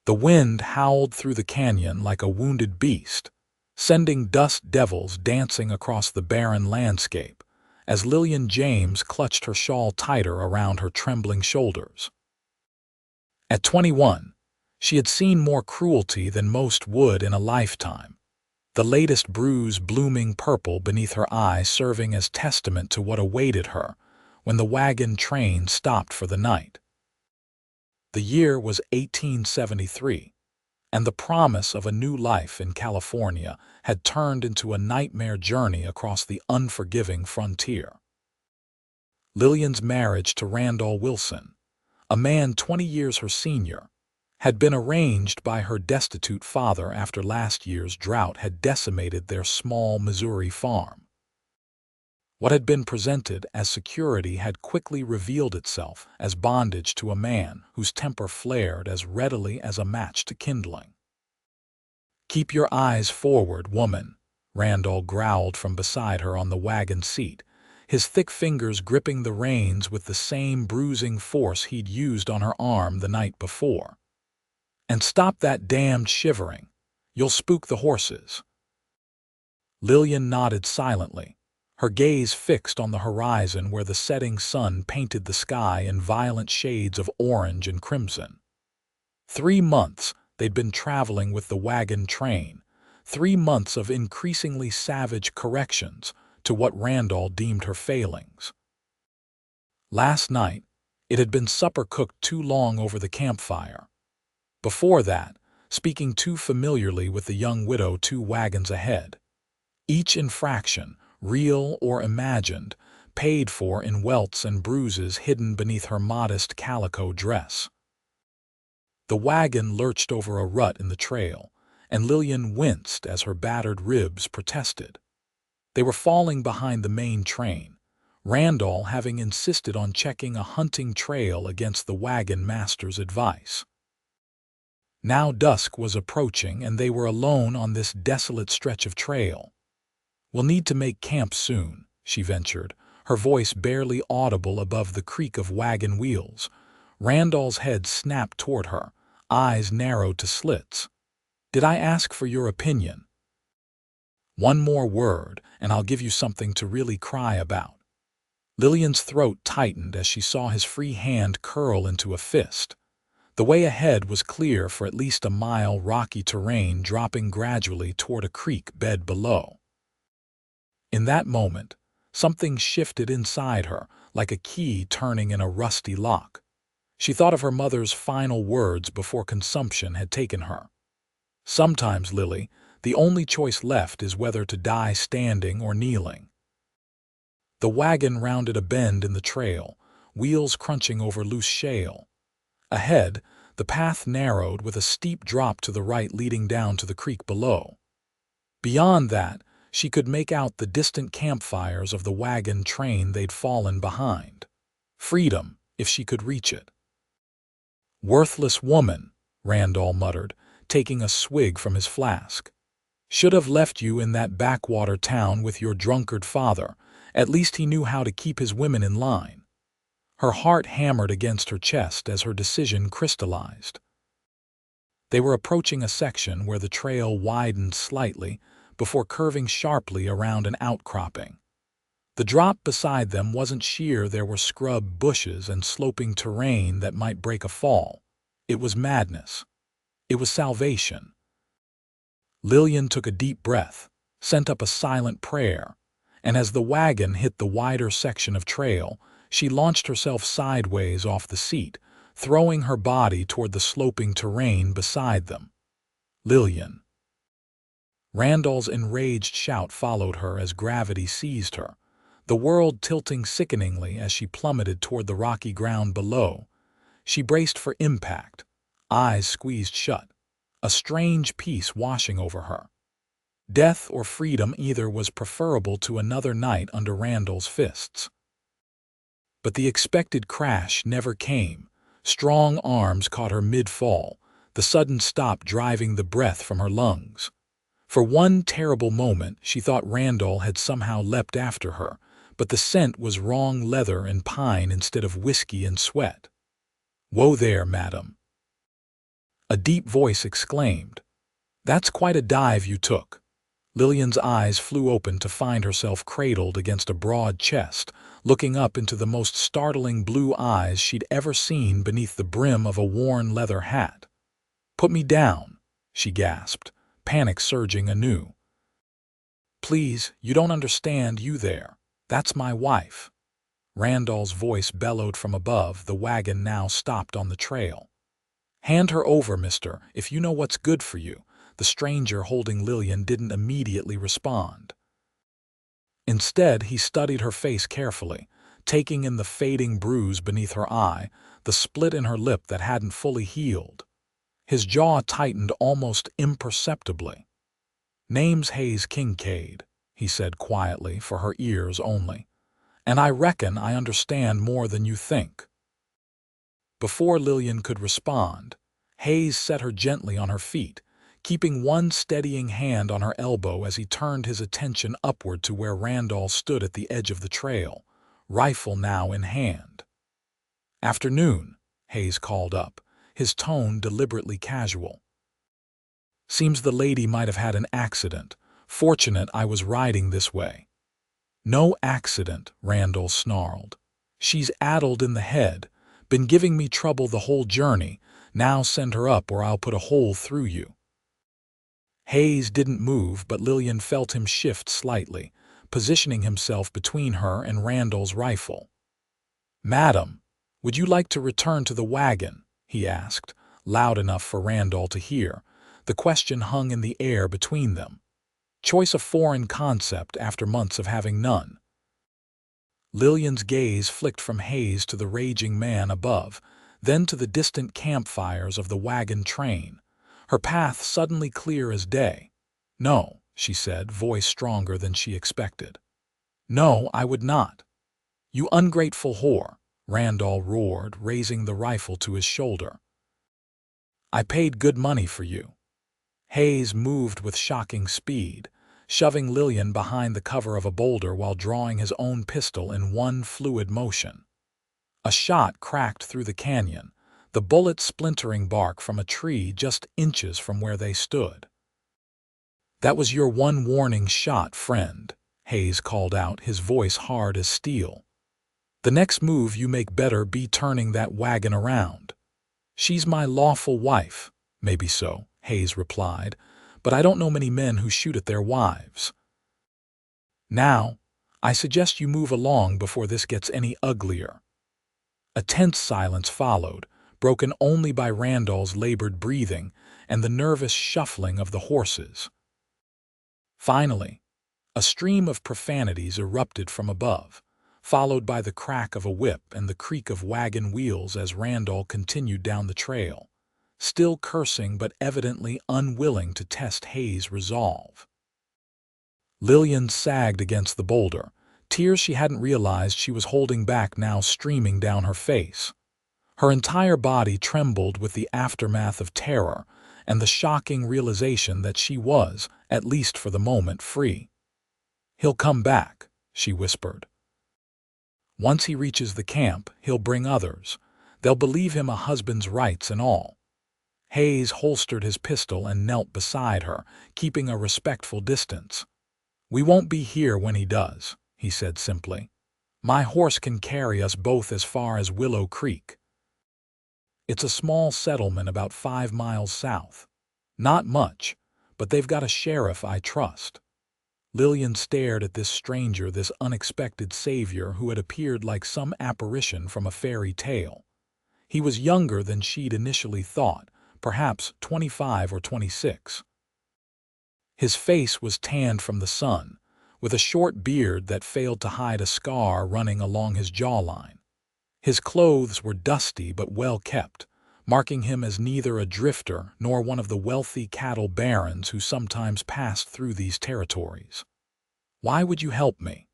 The wind howled through the canyon like a wounded beast, sending dust devils dancing across the barren landscape as Lillian James clutched her shawl tighter around her trembling shoulders. At 21, she had seen more cruelty than most would in a lifetime, the latest bruise blooming purple beneath her eye serving as testament to what awaited her when the wagon train stopped for the night. The year was 1873, and the promise of a new life in California had turned into a nightmare journey across the unforgiving frontier. Lillian's marriage to Randall Wilson, a man 20 years her senior, had been arranged by her destitute father after last year's drought had decimated their small Missouri farm. What had been presented as security had quickly revealed itself as bondage to a man whose temper flared as readily as a match to kindling. "Keep your eyes forward, woman," Randall growled from beside her on the wagon seat, his thick fingers gripping the reins with the same bruising force he'd used on her arm the night before. "And stop that damned shivering. You'll spook the horses." Lillian nodded silently, her gaze fixed on the horizon where the setting sun painted the sky in violent shades of orange and crimson. 3 months they'd been traveling with the wagon train, 3 months of increasingly savage corrections to what Randall deemed her failings. Last night, it had been supper cooked too long over the campfire. Before that, speaking too familiarly with the young widow 2 wagons ahead. Each infraction, real or imagined, paid for in welts and bruises hidden beneath her modest calico dress. The wagon lurched over a rut in the trail, and Lillian winced as her battered ribs protested. They were falling behind the main train, Randall having insisted on checking a hunting trail against the wagon master's advice. Now dusk was approaching and they were alone on this desolate stretch of trail. "We'll need to make camp soon," she ventured, her voice barely audible above the creak of wagon wheels. Randall's head snapped toward her, eyes narrowed to slits. "Did I ask for your opinion?" "One more word, and I'll give you something to really cry about." Lillian's throat tightened as she saw his free hand curl into a fist. The way ahead was clear for at least a mile, rocky terrain dropping gradually toward a creek bed below. In that moment, something shifted inside her, like a key turning in a rusty lock. She thought of her mother's final words before consumption had taken her. "Sometimes, Lily, the only choice left is whether to die standing or kneeling." The wagon rounded a bend in the trail, wheels crunching over loose shale. Ahead, the path narrowed with a steep drop to the right leading down to the creek below. Beyond that, she could make out the distant campfires of the wagon train they'd fallen behind. Freedom, if she could reach it. "Worthless woman," Randall muttered, taking a swig from his flask. "Should have left you in that backwater town with your drunkard father. At least he knew how to keep his women in line." Her heart hammered against her chest as her decision crystallized. They were approaching a section where the trail widened slightly before curving sharply around an outcropping. The drop beside them wasn't sheer, there were scrub bushes and sloping terrain that might break a fall. It was madness. It was salvation. Lillian took a deep breath, sent up a silent prayer, and as the wagon hit the wider section of trail, she launched herself sideways off the seat, throwing her body toward the sloping terrain beside them. "Lillian!" Randall's enraged shout followed her as gravity seized her, the world tilting sickeningly as she plummeted toward the rocky ground below. She braced for impact, eyes squeezed shut, a strange peace washing over her. Death or freedom, either was preferable to another night under Randall's fists. But the expected crash never came. Strong arms caught her mid-fall, the sudden stop driving the breath from her lungs. For one terrible moment, she thought Randall had somehow leapt after her, but the scent was wrong, leather and pine instead of whiskey and sweat. "Whoa there, madam." A deep voice exclaimed. "That's quite a dive you took." Lillian's eyes flew open to find herself cradled against a broad chest, looking up into the most startling blue eyes she'd ever seen beneath the brim of a worn leather hat. "Put me down," she gasped, panic surging anew. "Please, you don't understand, you there. That's my wife." Randall's voice bellowed from above, the wagon now stopped on the trail. "Hand her over, mister, if you know what's good for you." The stranger holding Lillian didn't immediately respond. Instead, he studied her face carefully, taking in the fading bruise beneath her eye, the split in her lip that hadn't fully healed. His jaw tightened almost imperceptibly. "Name's Hayes Kincaid," he said quietly, for her ears only. "And I reckon I understand more than you think." Before Lillian could respond, Hayes set her gently on her feet, keeping one steadying hand on her elbow as he turned his attention upward to where Randall stood at the edge of the trail, rifle now in hand. "Afternoon," Hayes called up, his tone deliberately casual. "Seems the lady might have had an accident. Fortunate I was riding this way." "No accident," Randall snarled. "She's addled in the head, been giving me trouble the whole journey. Now send her up or I'll put a hole through you." Hayes didn't move, but Lillian felt him shift slightly, positioning himself between her and Randall's rifle. "Madam, would you like to return to the wagon?" he asked, loud enough for Randall to hear. The question hung in the air between them. Choice a foreign concept after months of having none. Lillian's gaze flicked from Hayes to the raging man above, then to the distant campfires of the wagon train, her path suddenly clear as day. "No," she said, voice stronger than she expected. "No, I would not." "You ungrateful whore," Randall roared, raising the rifle to his shoulder. "I paid good money for you." Hayes moved with shocking speed, shoving Lillian behind the cover of a boulder while drawing his own pistol in one fluid motion. A shot cracked through the canyon, the bullet splintering bark from a tree just inches from where they stood. "That was your one warning shot, friend," Hayes called out, his voice hard as steel. "The next move you make better be turning that wagon around." "She's my lawful wife." "Maybe so," Hayes replied, "but I don't know many men who shoot at their wives. Now, I suggest you move along before this gets any uglier." A tense silence followed, broken only by Randall's labored breathing and the nervous shuffling of the horses. Finally, a stream of profanities erupted from above, followed by the crack of a whip and the creak of wagon wheels as Randall continued down the trail, still cursing but evidently unwilling to test Hayes' resolve. Lillian sagged against the boulder, tears she hadn't realized she was holding back now streaming down her face. Her entire body trembled with the aftermath of terror and the shocking realization that she was, at least for the moment, free. "He'll come back," she whispered. "Once he reaches the camp, he'll bring others. They'll believe him a husband's rights and all." Hayes holstered his pistol and knelt beside her, keeping a respectful distance. "We won't be here when he does," he said simply. "My horse can carry us both as far as Willow Creek. It's a small settlement about 5 miles south. Not much, but they've got a sheriff I trust." Lillian stared at this stranger, this unexpected savior who had appeared like some apparition from a fairy tale. He was younger than she'd initially thought, perhaps 25 or 26. His face was tanned from the sun, with a short beard that failed to hide a scar running along his jawline. His clothes were dusty but well kept, marking him as neither a drifter nor one of the wealthy cattle barons who sometimes passed through these territories. "Why would you help me?"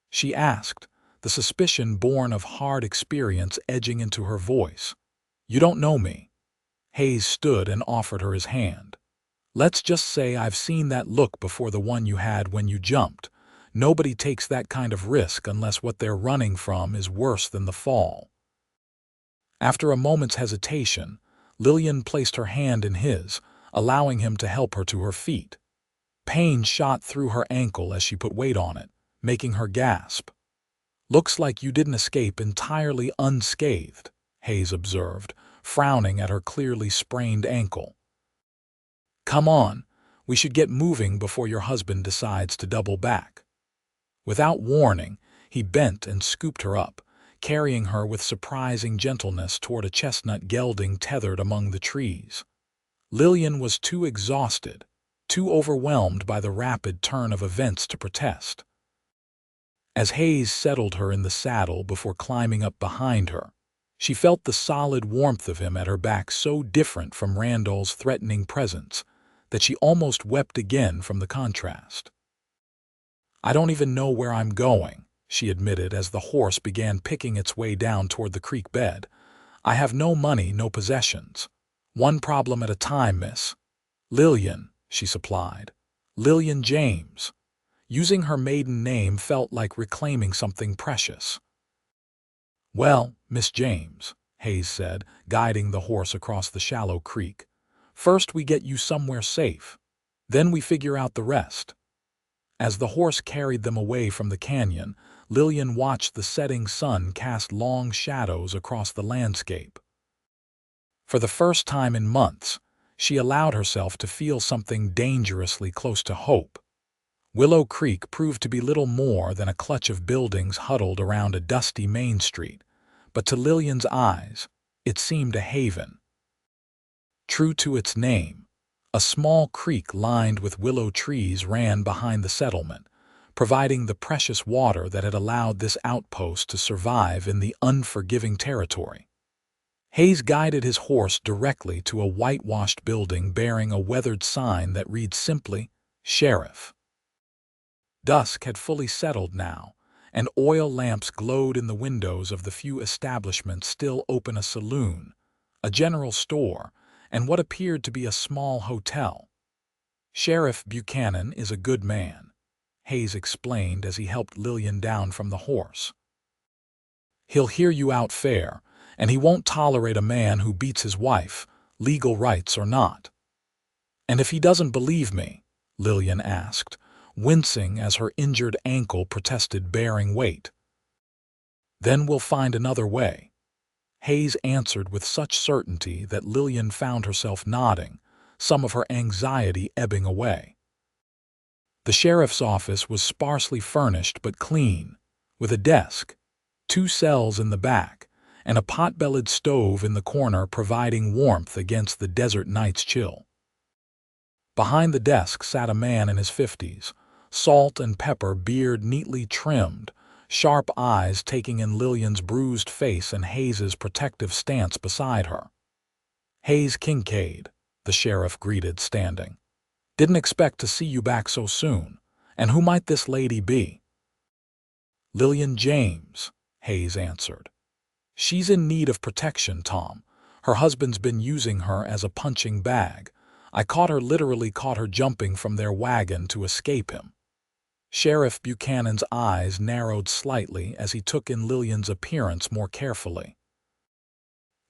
she asked, the suspicion born of hard experience edging into her voice. "You don't know me." Hayes stood and offered her his hand. "Let's just say I've seen that look before, the one you had when you jumped. Nobody takes that kind of risk unless what they're running from is worse than the fall." After a moment's hesitation, Lillian placed her hand in his, allowing him to help her to her feet. Pain shot through her ankle as she put weight on it, making her gasp. "Looks like you didn't escape entirely unscathed," Hayes observed, frowning at her clearly sprained ankle. "Come on, we should get moving before your husband decides to double back." Without warning, he bent and scooped her up, carrying her with surprising gentleness toward a chestnut gelding tethered among the trees. Lillian was too exhausted, too overwhelmed by the rapid turn of events to protest. As Hayes settled her in the saddle before climbing up behind her, she felt the solid warmth of him at her back so different from Randall's threatening presence that she almost wept again from the contrast. "I don't even know where I'm going," she admitted as the horse began picking its way down toward the creek bed. "I have no money, no possessions. One problem at a time, miss." "Lillian," she supplied. "Lillian James." Using her maiden name felt like reclaiming something precious. "Well, Miss James," Hayes said, guiding the horse across the shallow creek, "first we get you somewhere safe. Then we figure out the rest." As the horse carried them away from the canyon, Lillian watched the setting sun cast long shadows across the landscape. For the first time in months, she allowed herself to feel something dangerously close to hope. Willow Creek proved to be little more than a clutch of buildings huddled around a dusty main street, but to Lillian's eyes, it seemed a haven. True to its name, a small creek lined with willow trees ran behind the settlement, providing the precious water that had allowed this outpost to survive in the unforgiving territory. Hayes guided his horse directly to a whitewashed building bearing a weathered sign that read simply, "Sheriff." Dusk had fully settled now, and oil lamps glowed in the windows of the few establishments still open: a saloon, a general store, and what appeared to be a small hotel. "Sheriff Buchanan is a good man," Hayes explained as he helped Lillian down from the horse. "He'll hear you out fair, and he won't tolerate a man who beats his wife, legal rights or not." "And if he doesn't believe me?" Lillian asked, wincing as her injured ankle protested bearing weight. "Then we'll find another way," Hayes answered with such certainty that Lillian found herself nodding, some of her anxiety ebbing away. The sheriff's office was sparsely furnished but clean, with a desk, 2 cells in the back, and a pot-bellied stove in the corner providing warmth against the desert night's chill. Behind the desk sat a man in his 50s, salt and pepper beard neatly trimmed, sharp eyes taking in Lillian's bruised face and Hayes's protective stance beside her. "Hayes Kincaid," the sheriff greeted, standing. "Didn't expect to see you back so soon. And who might this lady be?" "Lillian James," Hayes answered. "She's in need of protection, Tom. Her husband's been using her as a punching bag. I literally caught her jumping from their wagon to escape him." Sheriff Buchanan's eyes narrowed slightly as he took in Lillian's appearance more carefully.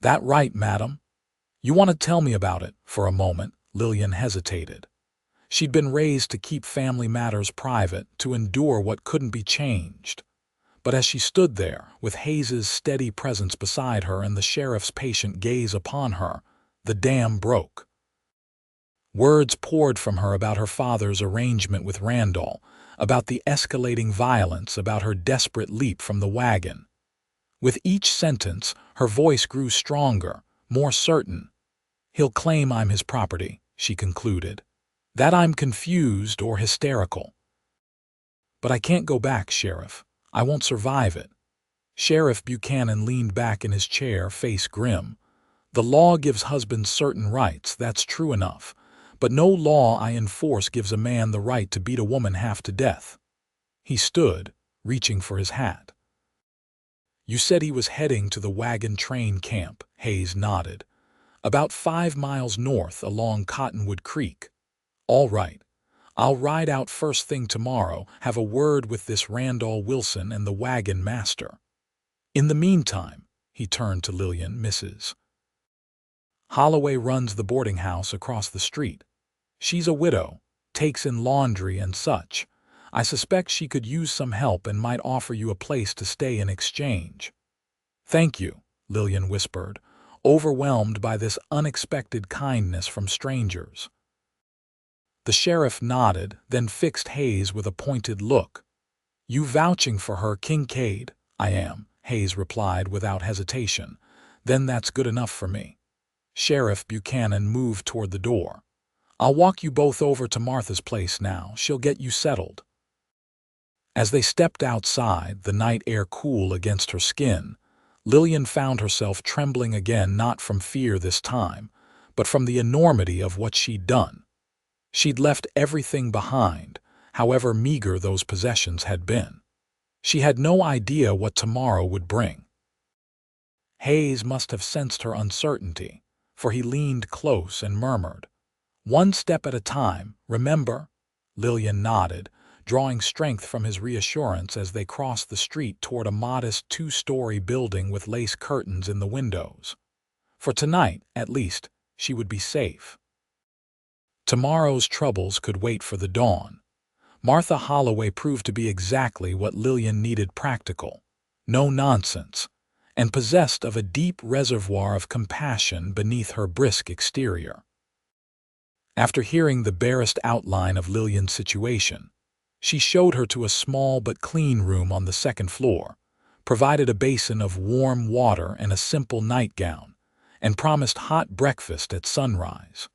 "That right, madam? You want to tell me about it?" For a moment, Lillian hesitated. She'd been raised to keep family matters private, to endure what couldn't be changed. But as she stood there, with Hayes's steady presence beside her and the sheriff's patient gaze upon her, the dam broke. Words poured from her about her father's arrangement with Randall, about the escalating violence, about her desperate leap from the wagon. With each sentence, her voice grew stronger, more certain. "He'll claim I'm his property," she concluded. "That I'm confused or hysterical. But I can't go back, Sheriff. I won't survive it." Sheriff Buchanan leaned back in his chair, face grim. "The law gives husbands certain rights, that's true enough. But no law I enforce gives a man the right to beat a woman half to death." He stood, reaching for his hat. "You said he was heading to the Wagon train camp," Hayes nodded. "About 5 miles north along Cottonwood Creek." "All right. I'll ride out first thing tomorrow, have a word with this Randall Wilson and the wagon master. In the meantime," he turned to Lillian, "Mrs. Holloway runs the boarding house across the street. She's a widow, takes in laundry and such. I suspect she could use some help and might offer you a place to stay in exchange." "Thank you," Lillian whispered, overwhelmed by this unexpected kindness from strangers. The sheriff nodded, then fixed Hayes with a pointed look. "You vouching for her, Kincaid?" "I am," Hayes replied without hesitation. "Then that's good enough for me." Sheriff Buchanan moved toward the door. "I'll walk you both over to Martha's place now. She'll get you settled." As they stepped outside, the night air cool against her skin, Lillian found herself trembling again, not from fear this time, but from the enormity of what she'd done. She'd left everything behind, however meager those possessions had been. She had no idea what tomorrow would bring. Hayes must have sensed her uncertainty, for he leaned close and murmured, "One step at a time, remember?" Lillian nodded, drawing strength from his reassurance as they crossed the street toward a modest two-story building with lace curtains in the windows. For tonight, at least, she would be safe. Tomorrow's troubles could wait for the dawn. Martha Holloway proved to be exactly what Lillian needed: practical, no nonsense, and possessed of a deep reservoir of compassion beneath her brisk exterior. After hearing the barest outline of Lillian's situation, she showed her to a small but clean room on the second floor, provided a basin of warm water and a simple nightgown, and promised hot breakfast at sunrise.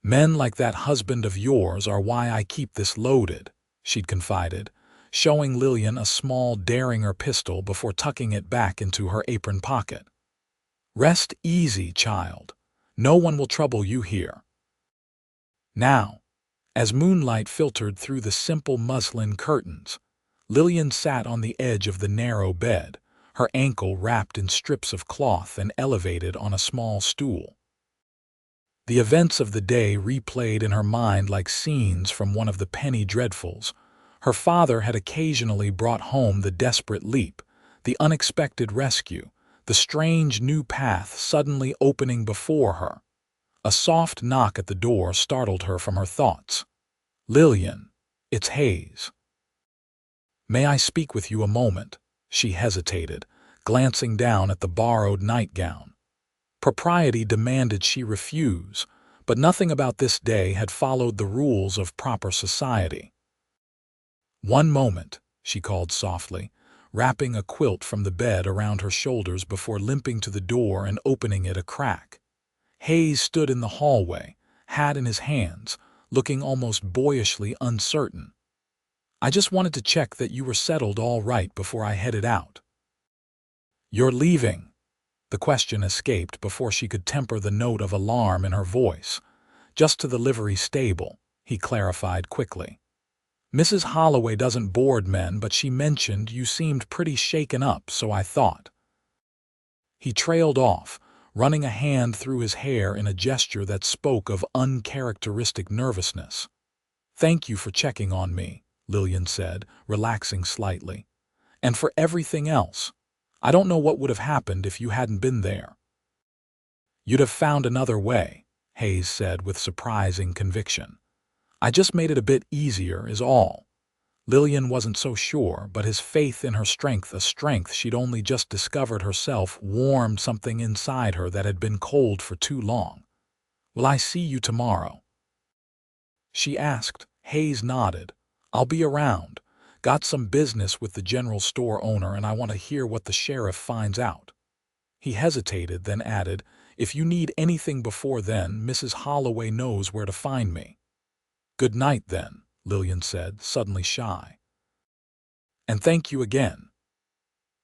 "Men like that husband of yours are why I keep this loaded," she'd confided, showing Lillian a small Derringer pistol before tucking it back into her apron pocket. "Rest easy, child. No one will trouble you here." Now, as moonlight filtered through the simple muslin curtains, Lillian sat on the edge of the narrow bed, her ankle wrapped in strips of cloth and elevated on a small stool. The events of the day replayed in her mind like scenes from one of the penny dreadfuls. Her father had occasionally brought home the desperate leap, the unexpected rescue, the strange new path suddenly opening before her. A soft knock at the door startled her from her thoughts. "Lillian, it's Hayes." "May I speak with you a moment?" She hesitated, glancing down at the borrowed nightgown. Propriety demanded she refuse, but nothing about this day had followed the rules of proper society. "One moment," she called softly, wrapping a quilt from the bed around her shoulders before limping to the door and opening it a crack. Hayes stood in the hallway, hat in his hands, looking almost boyishly uncertain. "I just wanted to check that you were settled all right before I headed out." "You're leaving?" The question escaped before she could temper the note of alarm in her voice. "Just to the livery stable," he clarified quickly. "Mrs. Holloway doesn't board men, but she mentioned you seemed pretty shaken up, so I thought." He trailed off, running a hand through his hair in a gesture that spoke of uncharacteristic nervousness. "Thank you for checking on me," Lillian said, relaxing slightly. "And for everything else. I don't know what would have happened if you hadn't been there." "You'd have found another way," Hayes said with surprising conviction. "I just made it a bit easier, is all." Lillian wasn't so sure, but his faith in her strength, a strength she'd only just discovered herself, warmed something inside her that had been cold for too long. "Will I see you tomorrow?" she asked. Hayes nodded. "I'll be around. Got some business with the general store owner and I want to hear what the sheriff finds out." He hesitated, then added, "If you need anything before then, Mrs. Holloway knows where to find me." "Good night, then," Lillian said, suddenly shy. "And thank you again."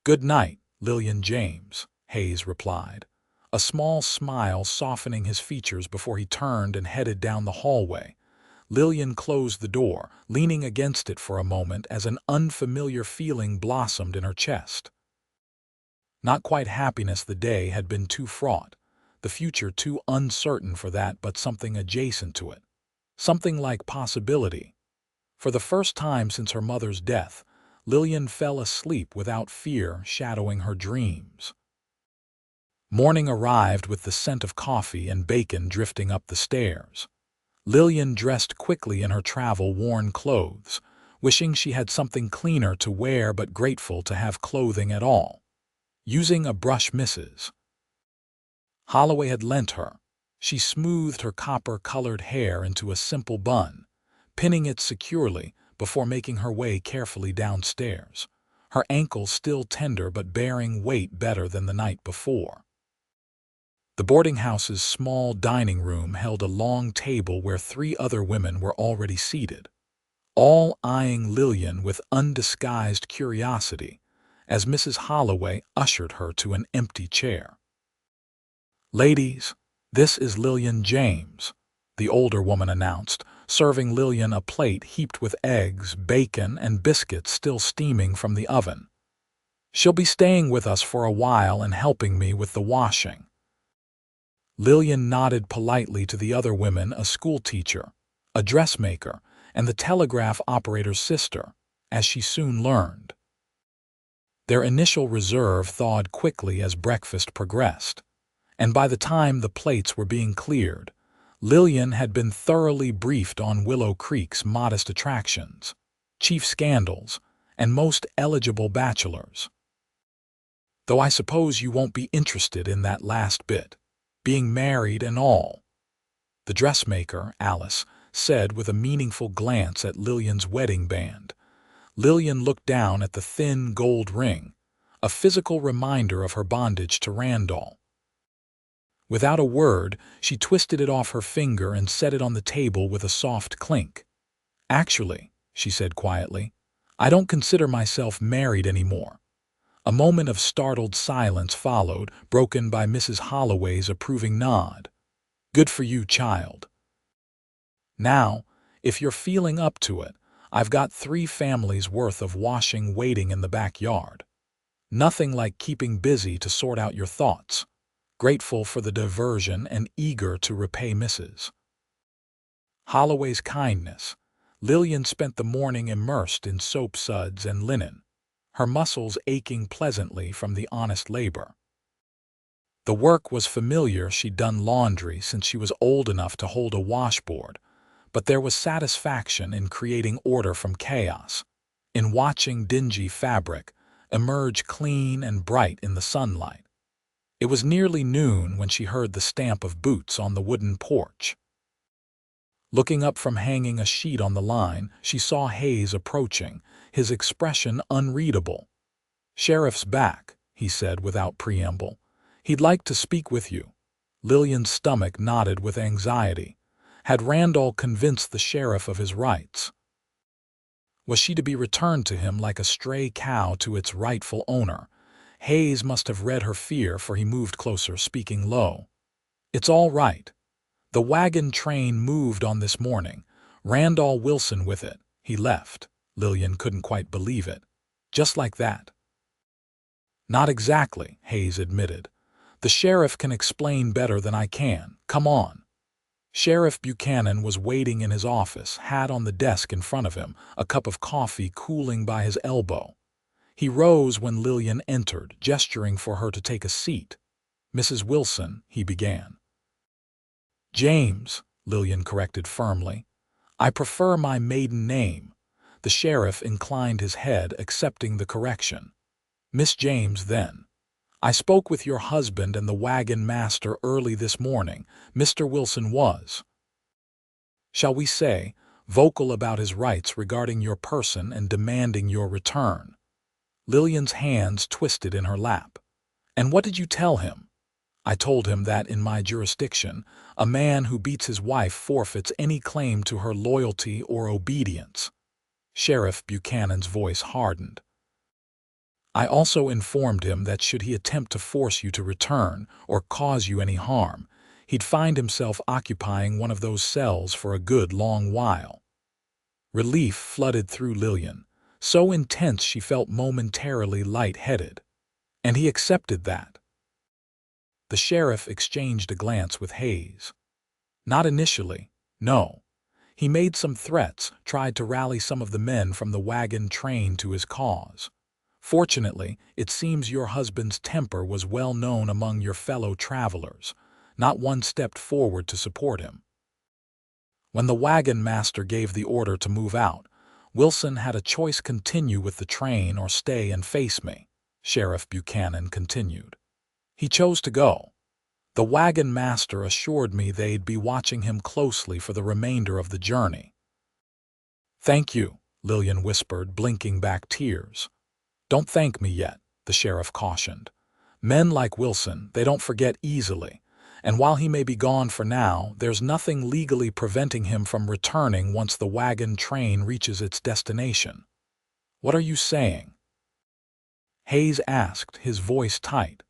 "Good night, Lillian James," Hayes replied, a small smile softening his features before he turned and headed down the hallway. Lillian closed the door, leaning against it for a moment as an unfamiliar feeling blossomed in her chest. Not quite happiness. The day had been too fraught, the future too uncertain for that, but something adjacent to it. Something like possibility. For the first time since her mother's death, Lillian fell asleep without fear shadowing her dreams. Morning arrived with the scent of coffee and bacon drifting up the stairs. Lillian dressed quickly in her travel-worn clothes, wishing she had something cleaner to wear but grateful to have clothing at all. Using a brush Mrs. Holloway had lent her, she smoothed her copper-colored hair into a simple bun, pinning it securely before making her way carefully downstairs, her ankles still tender but bearing weight better than the night before. The boarding house's small dining room held a long table where 3 other women were already seated, all eyeing Lillian with undisguised curiosity as Mrs. Holloway ushered her to an empty chair. "Ladies, this is Lillian James," the older woman announced, serving Lillian a plate heaped with eggs, bacon, and biscuits still steaming from the oven. "She'll be staying with us for a while and helping me with the washing." Lillian nodded politely to the other women, a schoolteacher, a dressmaker, and the telegraph operator's sister, as she soon learned. Their initial reserve thawed quickly as breakfast progressed, and by the time the plates were being cleared, Lillian had been thoroughly briefed on Willow Creek's modest attractions, chief scandals, and most eligible bachelors. "Though I suppose you won't be interested in that last bit, being married and all," the dressmaker, Alice, said with a meaningful glance at Lillian's wedding band. Lillian looked down at the thin gold ring, a physical reminder of her bondage to Randall. Without a word, she twisted it off her finger and set it on the table with a soft clink. "Actually," she said quietly, "I don't consider myself married anymore." A moment of startled silence followed, broken by Mrs. Holloway's approving nod. "Good for you, child. Now, if you're feeling up to it, I've got 3 families' worth of washing waiting in the backyard. Nothing like keeping busy to sort out your thoughts. Grateful for the diversion and eager to repay Mrs. Holloway's kindness, Lillian spent the morning immersed in soap suds and linen, her muscles aching pleasantly from the honest labor. The work was familiar. She'd done laundry since she was old enough to hold a washboard, but there was satisfaction in creating order from chaos, in watching dingy fabric emerge clean and bright in the sunlight. It was nearly noon when she heard the stamp of boots on the wooden porch. Looking up from hanging a sheet on the line, she saw Hayes approaching, his expression unreadable. "Sheriff's back," he said without preamble. "He'd like to speak with you." Lillian's stomach knotted with anxiety. Had Randall convinced the sheriff of his rights? Was she to be returned to him like a stray cow to its rightful owner? Hayes must have read her fear, for he moved closer, speaking low. "It's all right. The wagon train moved on this morning. Randall Wilson with it. He left." Lillian couldn't quite believe it. "Just like that?" "Not exactly," Hayes admitted. "The sheriff can explain better than I can. Come on." Sheriff Buchanan was waiting in his office, hat on the desk in front of him, a cup of coffee cooling by his elbow. He rose when Lillian entered, gesturing for her to take a seat. "Mrs. Wilson," he began. "James," Lillian corrected firmly. "I prefer my maiden name." The sheriff inclined his head, accepting the correction. "Miss James, then. I spoke with your husband and the wagon master early this morning. Mr. Wilson was, shall we say, vocal about his rights regarding your person and demanding your return." Lillian's hands twisted in her lap. "And what did you tell him?" "I told him that in my jurisdiction, a man who beats his wife forfeits any claim to her loyalty or obedience." Sheriff Buchanan's voice hardened. "I also informed him that should he attempt to force you to return or cause you any harm, he'd find himself occupying one of those cells for a good long while." Relief flooded through Lillian, so intense she felt momentarily light-headed. "And he accepted that?" The sheriff exchanged a glance with Hayes. "Not initially, no. He made some threats, tried to rally some of the men from the wagon train to his cause. Fortunately, it seems your husband's temper was well known among your fellow travelers. Not one stepped forward to support him. When the wagon master gave the order to move out, Wilson had a choice: continue with the train or stay and face me, Sheriff Buchanan continued. He chose to go. The wagon master assured me they'd be watching him closely for the remainder of the journey. Thank you, Lillian whispered, blinking back tears. Don't thank me yet, the sheriff cautioned. Men like Wilson, they don't forget easily. And while he may be gone for now, there's nothing legally preventing him from returning once the wagon train reaches its destination. What are you saying? Hayes asked, his voice tight.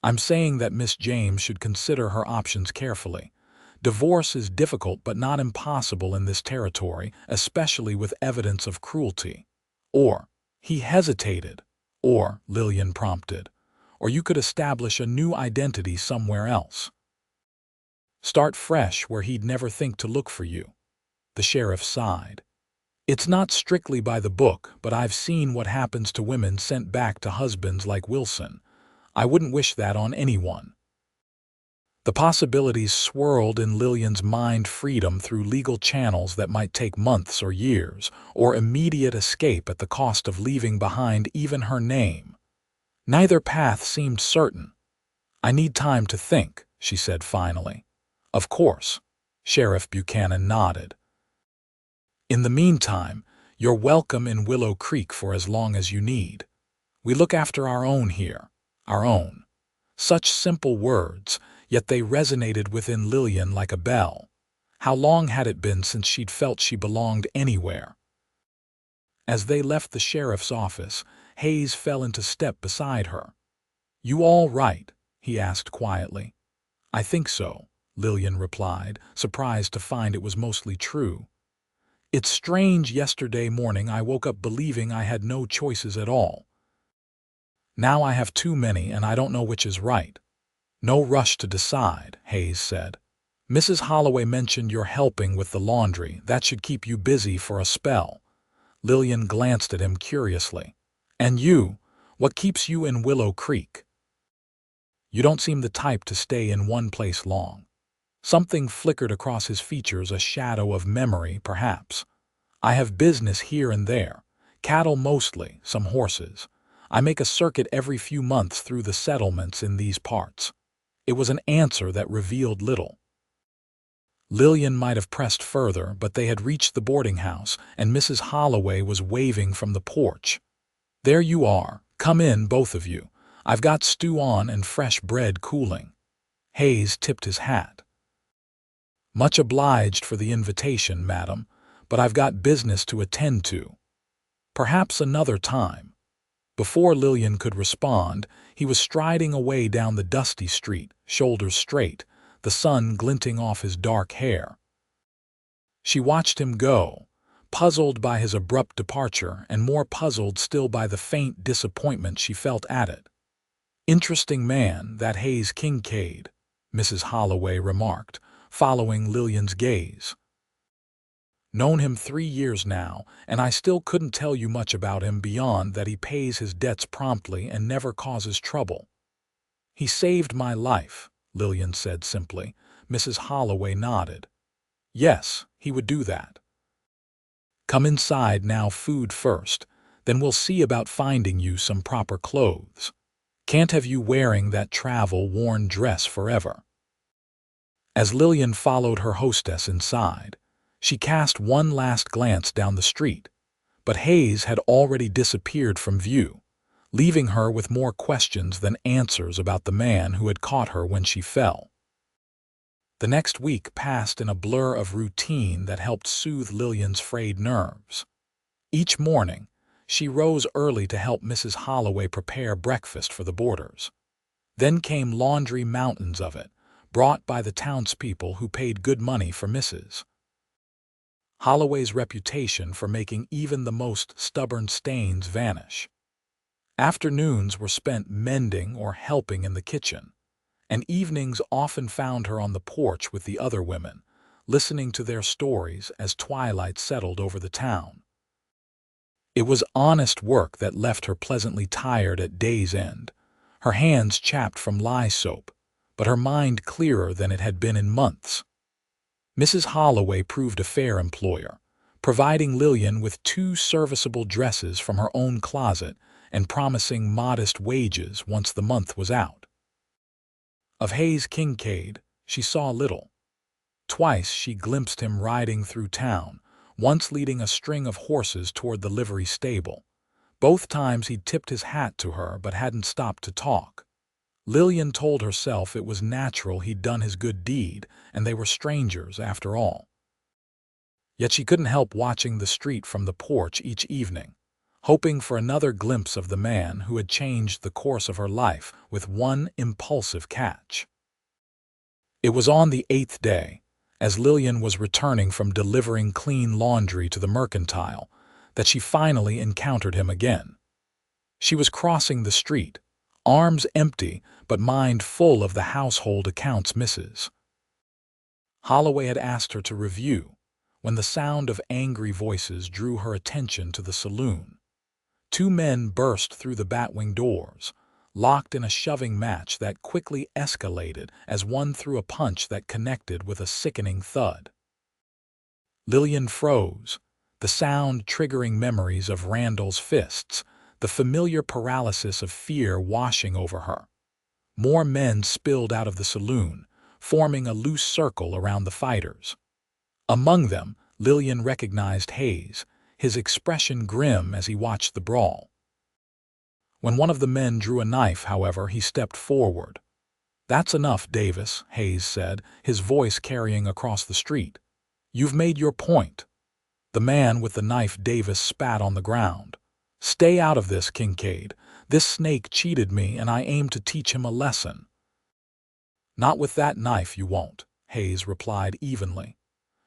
I'm saying that Miss James should consider her options carefully. Divorce is difficult but not impossible in this territory, especially with evidence of cruelty. Or, he hesitated. Or, Lillian prompted. Or you could establish a new identity somewhere else. Start fresh where he'd never think to look for you. The sheriff sighed. It's not strictly by the book, but I've seen what happens to women sent back to husbands like Wilson. I wouldn't wish that on anyone. The possibilities swirled in Lillian's mind: freedom through legal channels that might take months or years, or immediate escape at the cost of leaving behind even her name. Neither path seemed certain. I need time to think, she said finally. Of course, Sheriff Buchanan nodded. In the meantime, you're welcome in Willow Creek for as long as you need. We look after our own here, our own. Such simple words, yet they resonated within Lillian like a bell. How long had it been since she'd felt she belonged anywhere? As they left the sheriff's office, Hayes fell into step beside her. You all right? He asked quietly. I think so, Lillian replied, surprised to find it was mostly true. It's strange, yesterday morning I woke up believing I had no choices at all. Now I have too many and I don't know which is right. No rush to decide, Hayes said. Mrs. Holloway mentioned you're helping with the laundry. That should keep you busy for a spell. Lillian glanced at him curiously. And you, what keeps you in Willow Creek? You don't seem the type to stay in one place long. Something flickered across his features, a shadow of memory, perhaps. I have business here and there. Cattle mostly, some horses. I make a circuit every few months through the settlements in these parts. It was an answer that revealed little. Lillian might have pressed further, but they had reached the boarding house, and Mrs. Holloway was waving from the porch. There you are. Come in, both of you. I've got stew on and fresh bread cooling. Hayes tipped his hat. Much obliged for the invitation, madam, but I've got business to attend to. Perhaps another time. Before Lillian could respond, he was striding away down the dusty street, shoulders straight, the sun glinting off his dark hair. She watched him go, puzzled by his abrupt departure and more puzzled still by the faint disappointment she felt at it. Interesting man, that Hayes Kincaid, Mrs. Holloway remarked, following Lillian's gaze. Known him 3 years now, and I still couldn't tell you much about him beyond that he pays his debts promptly and never causes trouble. He saved my life, Lillian said simply. Mrs. Holloway nodded. Yes, he would do that. Come inside now, food first, then we'll see about finding you some proper clothes. Can't have you wearing that travel-worn dress forever. As Lillian followed her hostess inside, she cast one last glance down the street, but Hayes had already disappeared from view, leaving her with more questions than answers about the man who had caught her when she fell. The next week passed in a blur of routine that helped soothe Lillian's frayed nerves. Each morning, she rose early to help Mrs. Holloway prepare breakfast for the boarders. Then came laundry, mountains of it, brought by the townspeople who paid good money for Mrs. Holloway's reputation for making even the most stubborn stains vanish. Afternoons were spent mending or helping in the kitchen, and evenings often found her on the porch with the other women, listening to their stories as twilight settled over the town. It was honest work that left her pleasantly tired at day's end, her hands chapped from lye soap, but her mind clearer than it had been in months. Mrs. Holloway proved a fair employer, providing Lillian with 2 serviceable dresses from her own closet and promising modest wages once the month was out. Of Hayes Kincaid, she saw little. Twice she glimpsed him riding through town, once leading a string of horses toward the livery stable. Both times he tipped his hat to her but hadn't stopped to talk. Lillian told herself it was natural he'd done his good deed, and they were strangers after all. Yet she couldn't help watching the street from the porch each evening, hoping for another glimpse of the man who had changed the course of her life with one impulsive catch. It was on the 8th day, as Lillian was returning from delivering clean laundry to the mercantile, that she finally encountered him again. She was crossing the street, arms empty but mind full of the household accounts misses. Holloway had asked her to review, when the sound of angry voices drew her attention to the saloon. 2 men burst through the batwing doors, locked in a shoving match that quickly escalated as one threw a punch that connected with a sickening thud. Lillian froze, the sound triggering memories of Randall's fists, the familiar paralysis of fear washing over her. More men spilled out of the saloon, forming a loose circle around the fighters. Among them, Lillian recognized Hayes, his expression grim as he watched the brawl. When one of the men drew a knife, however, he stepped forward. "That's enough, Davis," Hayes said, his voice carrying across the street. "You've made your point." The man with the knife Davis spat on the ground. "Stay out of this, Kincaid. This snake cheated me, and I aim to teach him a lesson." "Not with that knife you won't," Hayes replied evenly.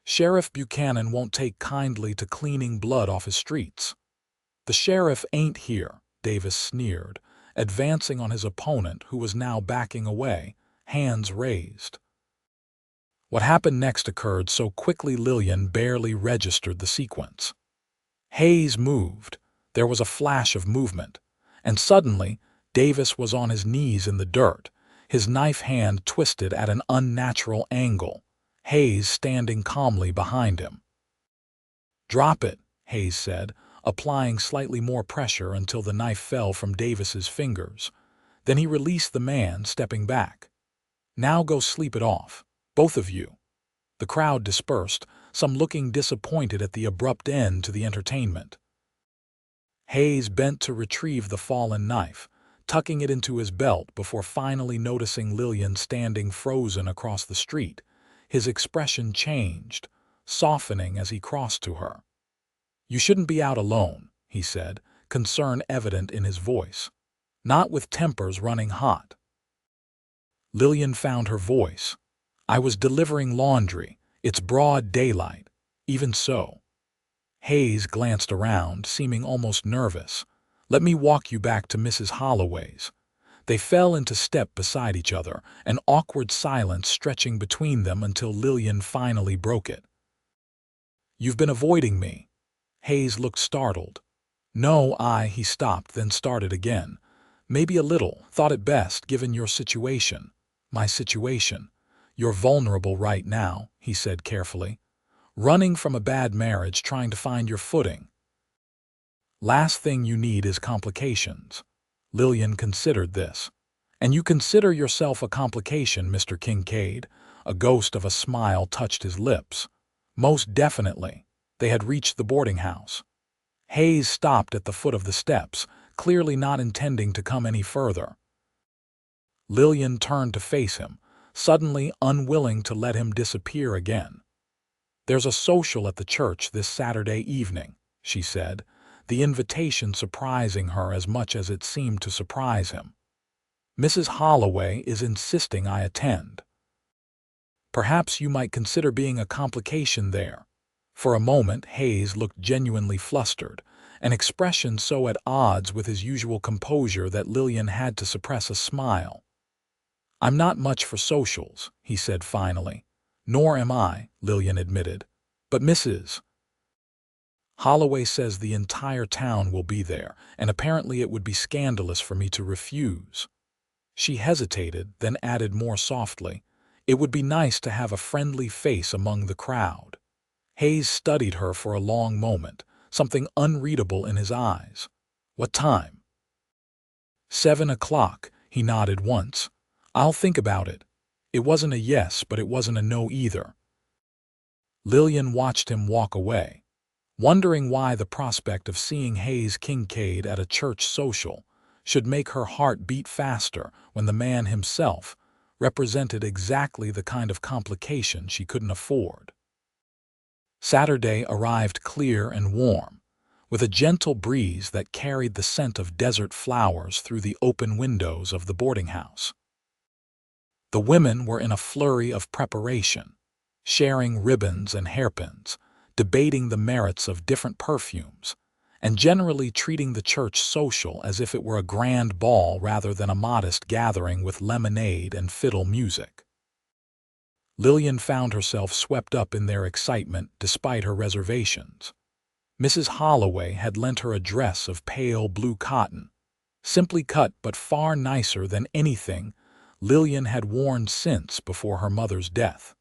"Sheriff Buchanan won't take kindly to cleaning blood off his streets." "The sheriff ain't here," Davis sneered, advancing on his opponent who was now backing away, hands raised. What happened next occurred so quickly Lillian barely registered the sequence. Hayes moved, there was a flash of movement, and suddenly Davis was on his knees in the dirt, his knife hand twisted at an unnatural angle, Hayes standing calmly behind him. "Drop it," Hayes said, applying slightly more pressure until the knife fell from Davis's fingers. Then he released the man, stepping back. "Now go sleep it off, both of you." The crowd dispersed, some looking disappointed at the abrupt end to the entertainment. Hayes bent to retrieve the fallen knife, tucking it into his belt before finally noticing Lillian standing frozen across the street. His expression changed, softening as he crossed to her. "You shouldn't be out alone," he said, concern evident in his voice. "Not with tempers running hot." Lillian found her voice. "I was delivering laundry. It's broad daylight. Even so." Hayes glanced around, seeming almost nervous. "Let me walk you back to Mrs. Holloway's." They fell into step beside each other, an awkward silence stretching between them until Lillian finally broke it. "You've been avoiding me." Hayes looked startled. "No, he stopped, then started again. "Maybe a little. Thought it best, given your situation." "My situation? You're vulnerable right now," he said carefully. "Running from a bad marriage, trying to find your footing. Last thing you need is complications." Lillian considered this. "And you consider yourself a complication, Mr. Kincaid?" A ghost of a smile touched his lips. "Most definitely." They had reached the boarding house. Hayes stopped at the foot of the steps, clearly not intending to come any further. Lillian turned to face him, suddenly unwilling to let him disappear again. "There's a social at the church this Saturday evening," she said, the invitation surprising her as much as it seemed to surprise him. "Mrs. Holloway is insisting I attend. Perhaps you might consider being a complication there." For a moment Hayes looked genuinely flustered, an expression so at odds with his usual composure that Lillian had to suppress a smile. "I'm not much for socials," he said finally. "Nor am I," Lillian admitted. "But Mrs. Holloway says the entire town will be there, and apparently it would be scandalous for me to refuse. She hesitated, then added more softly, "It would be nice to have a friendly face among the crowd." Hayes studied her for a long moment, something unreadable in his eyes. "What time?" 7 o'clock, he nodded once. "I'll think about it." It wasn't a yes, but it wasn't a no either. Lillian watched him walk away, wondering why the prospect of seeing Hayes Kincaid at a church social should make her heart beat faster when the man himself represented exactly the kind of complication she couldn't afford. Saturday arrived clear and warm, with a gentle breeze that carried the scent of desert flowers through the open windows of the boarding house. The women were in a flurry of preparation, sharing ribbons and hairpins, debating the merits of different perfumes, and generally treating the church social as if it were a grand ball rather than a modest gathering with lemonade and fiddle music. Lillian found herself swept up in their excitement despite her reservations. Mrs. Holloway had lent her a dress of pale blue cotton, simply cut but far nicer than anything Lillian had worn since before her mother's death.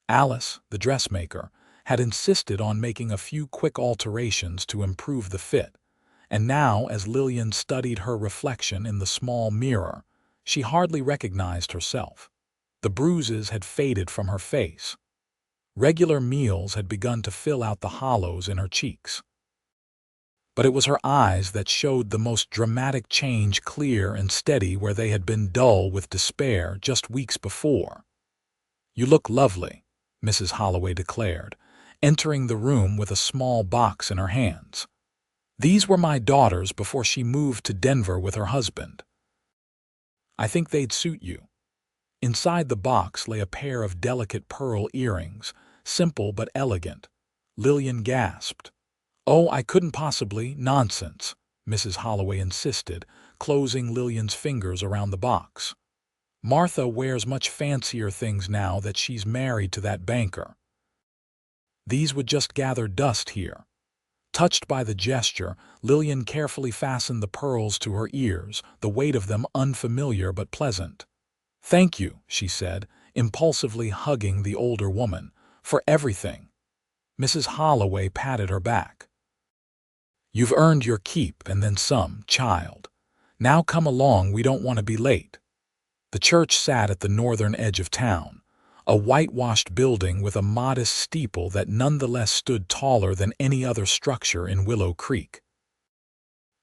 Alice, the dressmaker, had insisted on making a few quick alterations to improve the fit, and now as Lillian studied her reflection in the small mirror, she hardly recognized herself. The bruises had faded from her face. Regular meals had begun to fill out the hollows in her cheeks. But it was her eyes that showed the most dramatic change, clear and steady where they had been dull with despair just weeks before. "You look lovely," Mrs. Holloway declared, entering the room with a small box in her hands. "These were my daughter's before she moved to Denver with her husband. I think they'd suit you." Inside the box lay a pair of delicate pearl earrings, simple but elegant. Lillian gasped. "Oh, I couldn't possibly." "Nonsense," Mrs. Holloway insisted, closing Lillian's fingers around the box. "Martha wears much fancier things now that she's married to that banker. These would just gather dust here." Touched by the gesture, Lillian carefully fastened the pearls to her ears, the weight of them unfamiliar but pleasant. "Thank you," she said, impulsively hugging the older woman, "for everything." Mrs. Holloway patted her back. "You've earned your keep and then some, child. Now come along, we don't want to be late." The church sat at the northern edge of town, a whitewashed building with a modest steeple that nonetheless stood taller than any other structure in Willow Creek.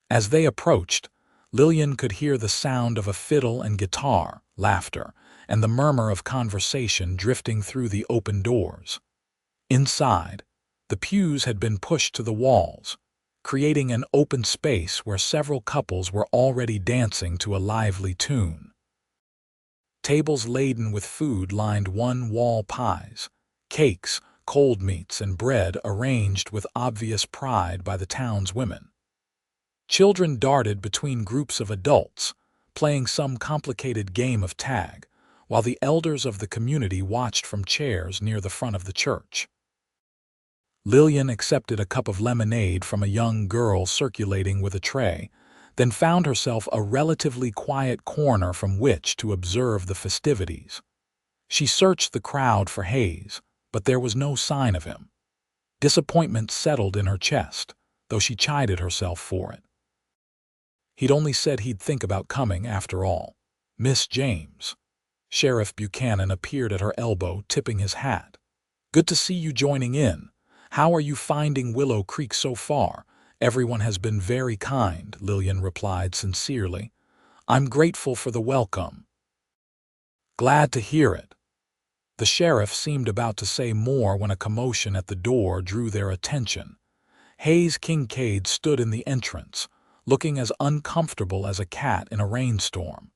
As they approached, Lillian could hear the sound of a fiddle and guitar, laughter, and the murmur of conversation drifting through the open doors. Inside, the pews had been pushed to the walls, creating an open space where several couples were already dancing to a lively tune. Tables laden with food lined one wall, pies, cakes, cold meats, and bread arranged with obvious pride by the town's women. Children darted between groups of adults, playing some complicated game of tag, while the elders of the community watched from chairs near the front of the church. Lillian accepted a cup of lemonade from a young girl circulating with a tray, then found herself a relatively quiet corner from which to observe the festivities. She searched the crowd for Hayes, but there was no sign of him. Disappointment settled in her chest, though she chided herself for it. He'd only said he'd think about coming after all. "Miss James." Sheriff Buchanan appeared at her elbow, tipping his hat. "Good to see you joining in. How are you finding Willow Creek so far?" "Everyone has been very kind," Lillian replied sincerely. "I'm grateful for the welcome." "Glad to hear it." The sheriff seemed about to say more when a commotion at the door drew their attention. Hayes Kincaid stood in the entrance, looking as uncomfortable as a cat in a rainstorm.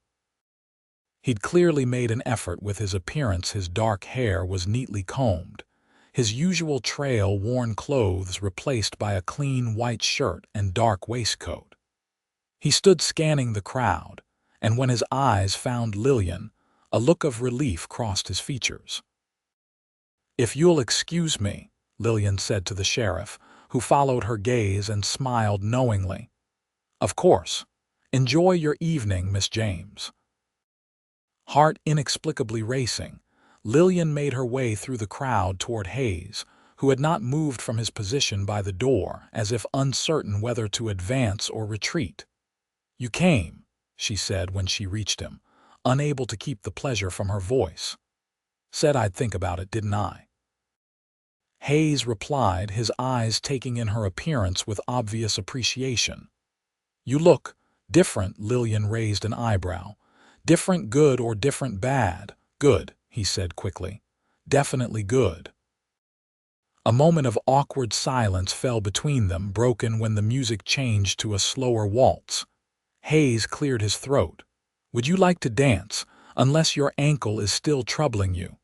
He'd clearly made an effort with his appearance. His dark hair was neatly combed, his usual trail-worn clothes replaced by a clean white shirt and dark waistcoat. He stood scanning the crowd, and when his eyes found Lillian, a look of relief crossed his features. "If you'll excuse me," Lillian said to the sheriff, who followed her gaze and smiled knowingly. "Of course. Enjoy your evening, Miss James." Heart inexplicably racing, Lillian made her way through the crowd toward Hayes, who had not moved from his position by the door, as if uncertain whether to advance or retreat. "You came," she said when she reached him, unable to keep the pleasure from her voice. "Said I'd think about it, didn't I?" Hayes replied, his eyes taking in her appearance with obvious appreciation. "You look different." Lillian raised an eyebrow. "Different good or different bad?" "Good," he said quickly. "Definitely good." A moment of awkward silence fell between them, broken when the music changed to a slower waltz. Hayes cleared his throat. "Would you like to dance, unless your ankle is still troubling you?"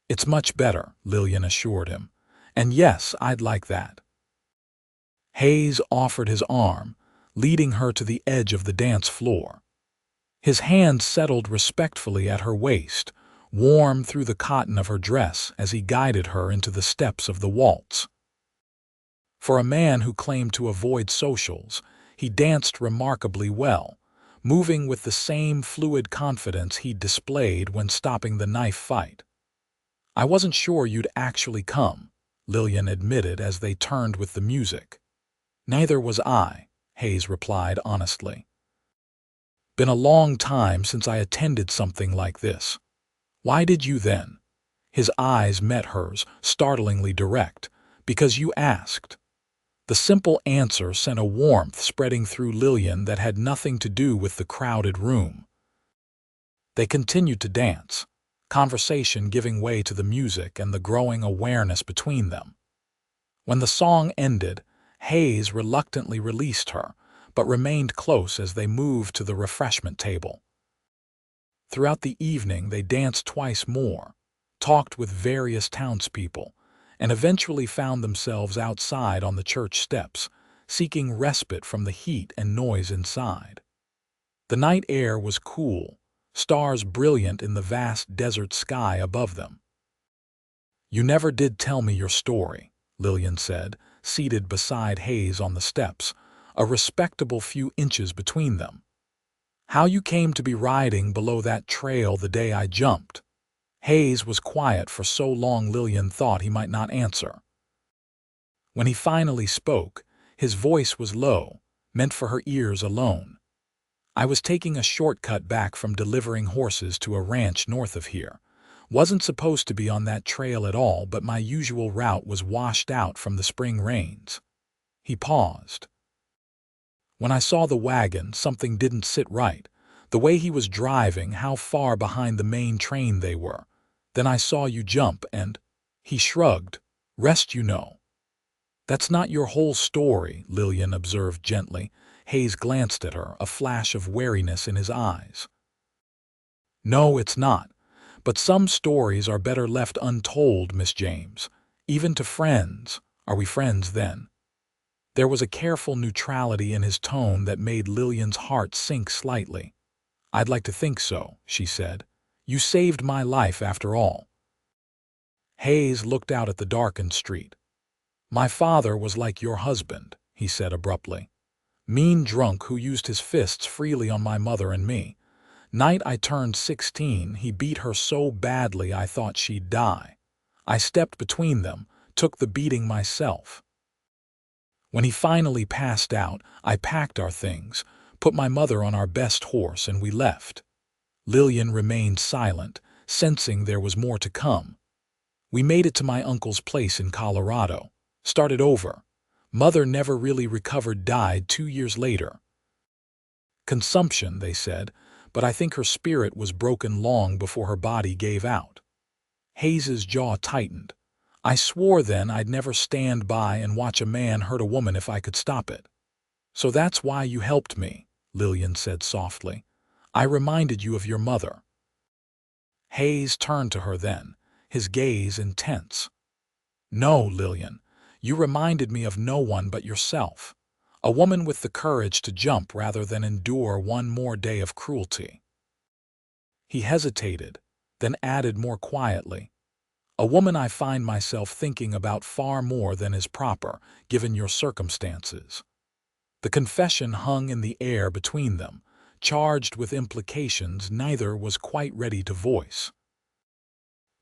"It's much better," Lillian assured him. "And yes, I'd like that." Hayes offered his arm, leading her to the edge of the dance floor. His hand settled respectfully at her waist, warm through the cotton of her dress as he guided her into the steps of the waltz. For a man who claimed to avoid socials, he danced remarkably well, moving with the same fluid confidence he'd displayed when stopping the knife fight. "I wasn't sure you'd actually come," Lillian admitted as they turned with the music. "Neither was I," Hayes replied honestly. "Been a long time since I attended something like this." "Why did you then?" His eyes met hers, startlingly direct. "Because you asked." The simple answer sent a warmth spreading through Lillian that had nothing to do with the crowded room. They continued to dance, conversation giving way to the music and the growing awareness between them. When the song ended, Hayes reluctantly released her, but remained close as they moved to the refreshment table. Throughout the evening they danced twice more, talked with various townspeople, and eventually found themselves outside on the church steps, seeking respite from the heat and noise inside. The night air was cool, stars brilliant in the vast desert sky above them. "You never did tell me your story," Lillian said, seated beside Hayes on the steps, a respectable few inches between them. "How you came to be riding below that trail the day I jumped." Hayes was quiet for so long Lillian thought he might not answer. When he finally spoke, his voice was low, meant for her ears alone. "I was taking a shortcut back from delivering horses to a ranch north of here. Wasn't supposed to be on that trail at all, but my usual route was washed out from the spring rains." He paused. "When I saw the wagon, something didn't sit right. The way he was driving, how far behind the main train they were. Then I saw you jump and—" He shrugged. "Rest you know." "That's not your whole story," Lillian observed gently. Hayes glanced at her, a flash of wariness in his eyes. "No, it's not. But some stories are better left untold, Miss James. Even to friends. Are we friends then?" There was a careful neutrality in his tone that made Lillian's heart sink slightly. "I'd like to think so," she said. "You saved my life after all." Hayes looked out at the darkened street. "My father was like your husband," he said abruptly. "Mean drunk who used his fists freely on my mother and me. Night I turned 16, he beat her so badly I thought she'd die. I stepped between them, took the beating myself. When he finally passed out, I packed our things, put my mother on our best horse, and we left." Lillian remained silent, sensing there was more to come. "We made it to my uncle's place in Colorado. Started over. Mother never really recovered, died 2 years later. Consumption, they said, but I think her spirit was broken long before her body gave out." Hayes's jaw tightened. "I swore then I'd never stand by and watch a man hurt a woman if I could stop it." "So that's why you helped me," Lillian said softly. "I reminded you of your mother." Hayes turned to her then, his gaze intense. "No, Lillian, you reminded me of no one but yourself. A woman with the courage to jump rather than endure one more day of cruelty." He hesitated, then added more quietly, A woman I find myself thinking about far more than is proper, given your circumstances." The confession hung in the air between them, charged with implications neither was quite ready to voice.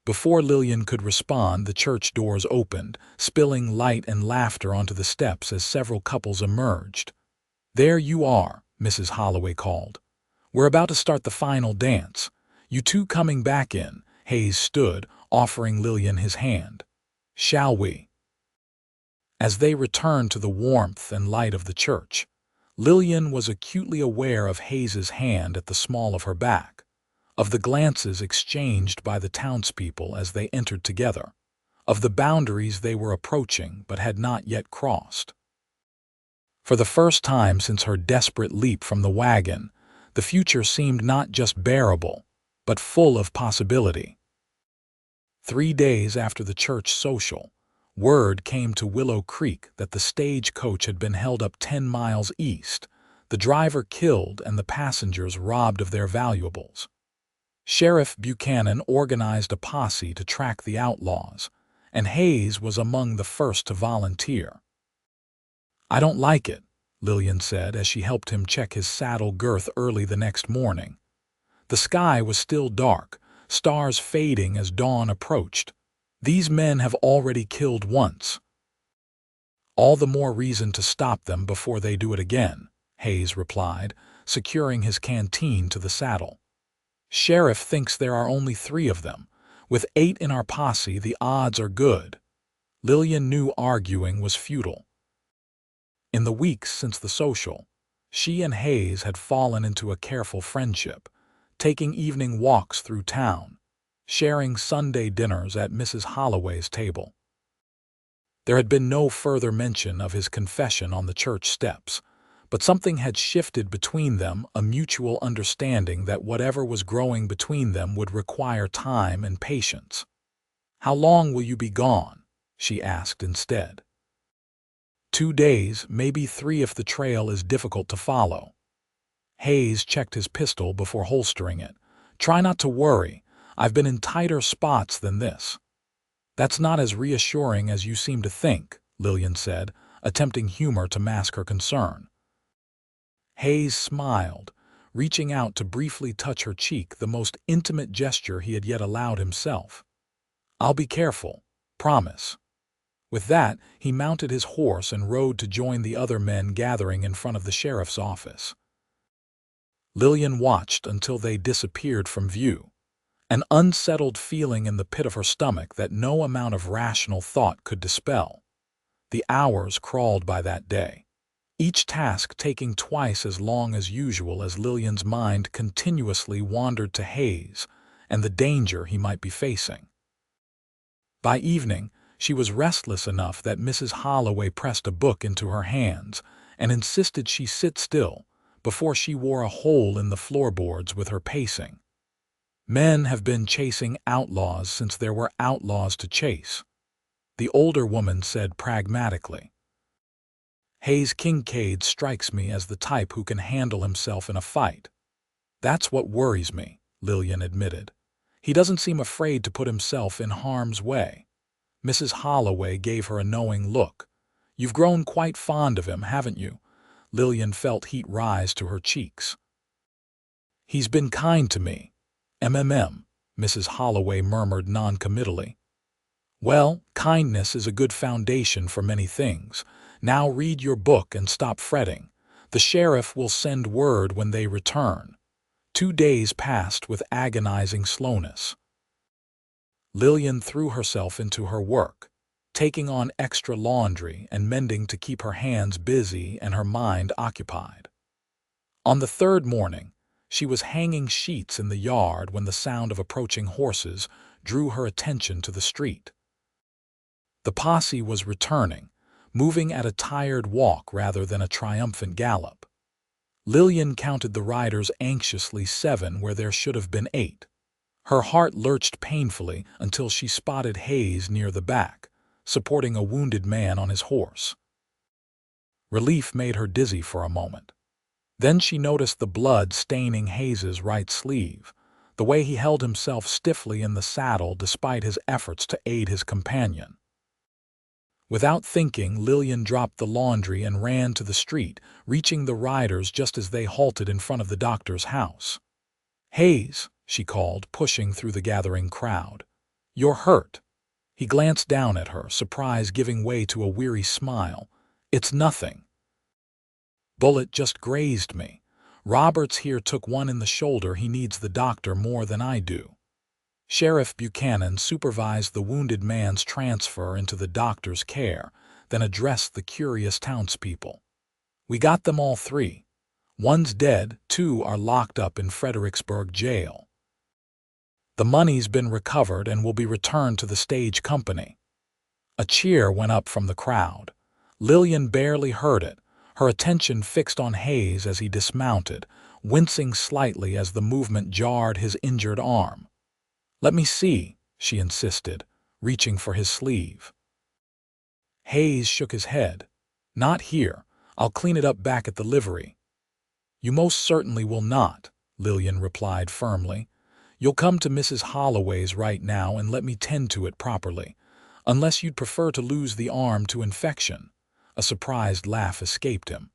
Before Lillian could respond, the church doors opened, spilling light and laughter onto the steps as several couples emerged. "There you are," Mrs. Holloway called. "We're about to start the final dance. You two coming back in?" Hayes stood, offering Lillian his hand. "Shall we?" As they returned to the warmth and light of the church, Lillian was acutely aware of Hayes's hand at the small of her back, of the glances exchanged by the townspeople as they entered together, of the boundaries they were approaching but had not yet crossed. For the first time since her desperate leap from the wagon, the future seemed not just bearable, but full of possibility. 3 days after the church social, word came to Willow Creek that the stagecoach had been held up 10 miles east, the driver killed and the passengers robbed of their valuables. Sheriff Buchanan organized a posse to track the outlaws, and Hayes was among the first to volunteer. "I don't like it," Lillian said as she helped him check his saddle girth early the next morning. The sky was still dark, stars fading as dawn approached. "These men have already killed once. All the more reason to stop them before they do it again," Hayes replied, securing his canteen to the saddle. "Sheriff thinks there are only 3 of them. With 8 in our posse, the odds are good." Lillian knew arguing was futile. In the weeks since the social, she and Hayes had fallen into a careful friendship, taking evening walks through town, sharing Sunday dinners at Mrs. Holloway's table. There had been no further mention of his confession on the church steps, but something had shifted between them, a mutual understanding that whatever was growing between them would require time and patience. "How long will you be gone?" she asked instead. 2 days, maybe 3 if the trail is difficult to follow." Hayes checked his pistol before holstering it. "Try not to worry. I've been in tighter spots than this." "That's not as reassuring as you seem to think," Lillian said, attempting humor to mask her concern. Hayes smiled, reaching out to briefly touch her cheek, the most intimate gesture he had yet allowed himself. "I'll be careful. Promise." With that, he mounted his horse and rode to join the other men gathering in front of the sheriff's office. Lillian watched until they disappeared from view, an unsettled feeling in the pit of her stomach that no amount of rational thought could dispel. The hours crawled by that day, each task taking twice as long as usual as Lillian's mind continuously wandered to Hayes and the danger he might be facing. By evening, she was restless enough that Mrs. Holloway pressed a book into her hands and insisted she sit still before she wore a hole in the floorboards with her pacing. "Men have been chasing outlaws since there were outlaws to chase," the older woman said pragmatically. "Hayes Kincaid strikes me as the type who can handle himself in a fight." "That's what worries me," Lillian admitted. "He doesn't seem afraid to put himself in harm's way." Mrs. Holloway gave her a knowing look. "You've grown quite fond of him, haven't you?" Lillian felt heat rise to her cheeks. "He's been kind to me. Mrs. Holloway murmured noncommittally. "Well, kindness is a good foundation for many things. Now read your book and stop fretting. The sheriff will send word when they return." 2 days passed with agonizing slowness. Lillian threw herself into her work, taking on extra laundry and mending to keep her hands busy and her mind occupied. On the 3rd morning, she was hanging sheets in the yard when the sound of approaching horses drew her attention to the street. The posse was returning, moving at a tired walk rather than a triumphant gallop. Lillian counted the riders anxiously, 7 where there should have been 8. Her heart lurched painfully until she spotted Hayes near the back, supporting a wounded man on his horse. Relief made her dizzy for a moment. Then she noticed the blood staining Hayes's right sleeve, the way he held himself stiffly in the saddle despite his efforts to aid his companion. Without thinking, Lillian dropped the laundry and ran to the street, reaching the riders just as they halted in front of the doctor's house. "Hayes," she called, pushing through the gathering crowd. "You're hurt." He glanced down at her, surprise giving way to a weary smile. "It's nothing. Bullet just grazed me. Roberts here took one in the shoulder. He needs the doctor more than I do." Sheriff Buchanan supervised the wounded man's transfer into the doctor's care, then addressed the curious townspeople. "We got them all three. One's dead, 2 are locked up in Fredericksburg jail. The money's been recovered and will be returned to the stage company." A cheer went up from the crowd. Lillian barely heard it, her attention fixed on Hayes as he dismounted, wincing slightly as the movement jarred his injured arm. "Let me see," she insisted, reaching for his sleeve. Hayes shook his head. "Not here. I'll clean it up back at the livery." "You most certainly will not," Lillian replied firmly. "You'll come to Mrs. Holloway's right now and let me tend to it properly, unless you'd prefer to lose the arm to infection." A surprised laugh escaped him.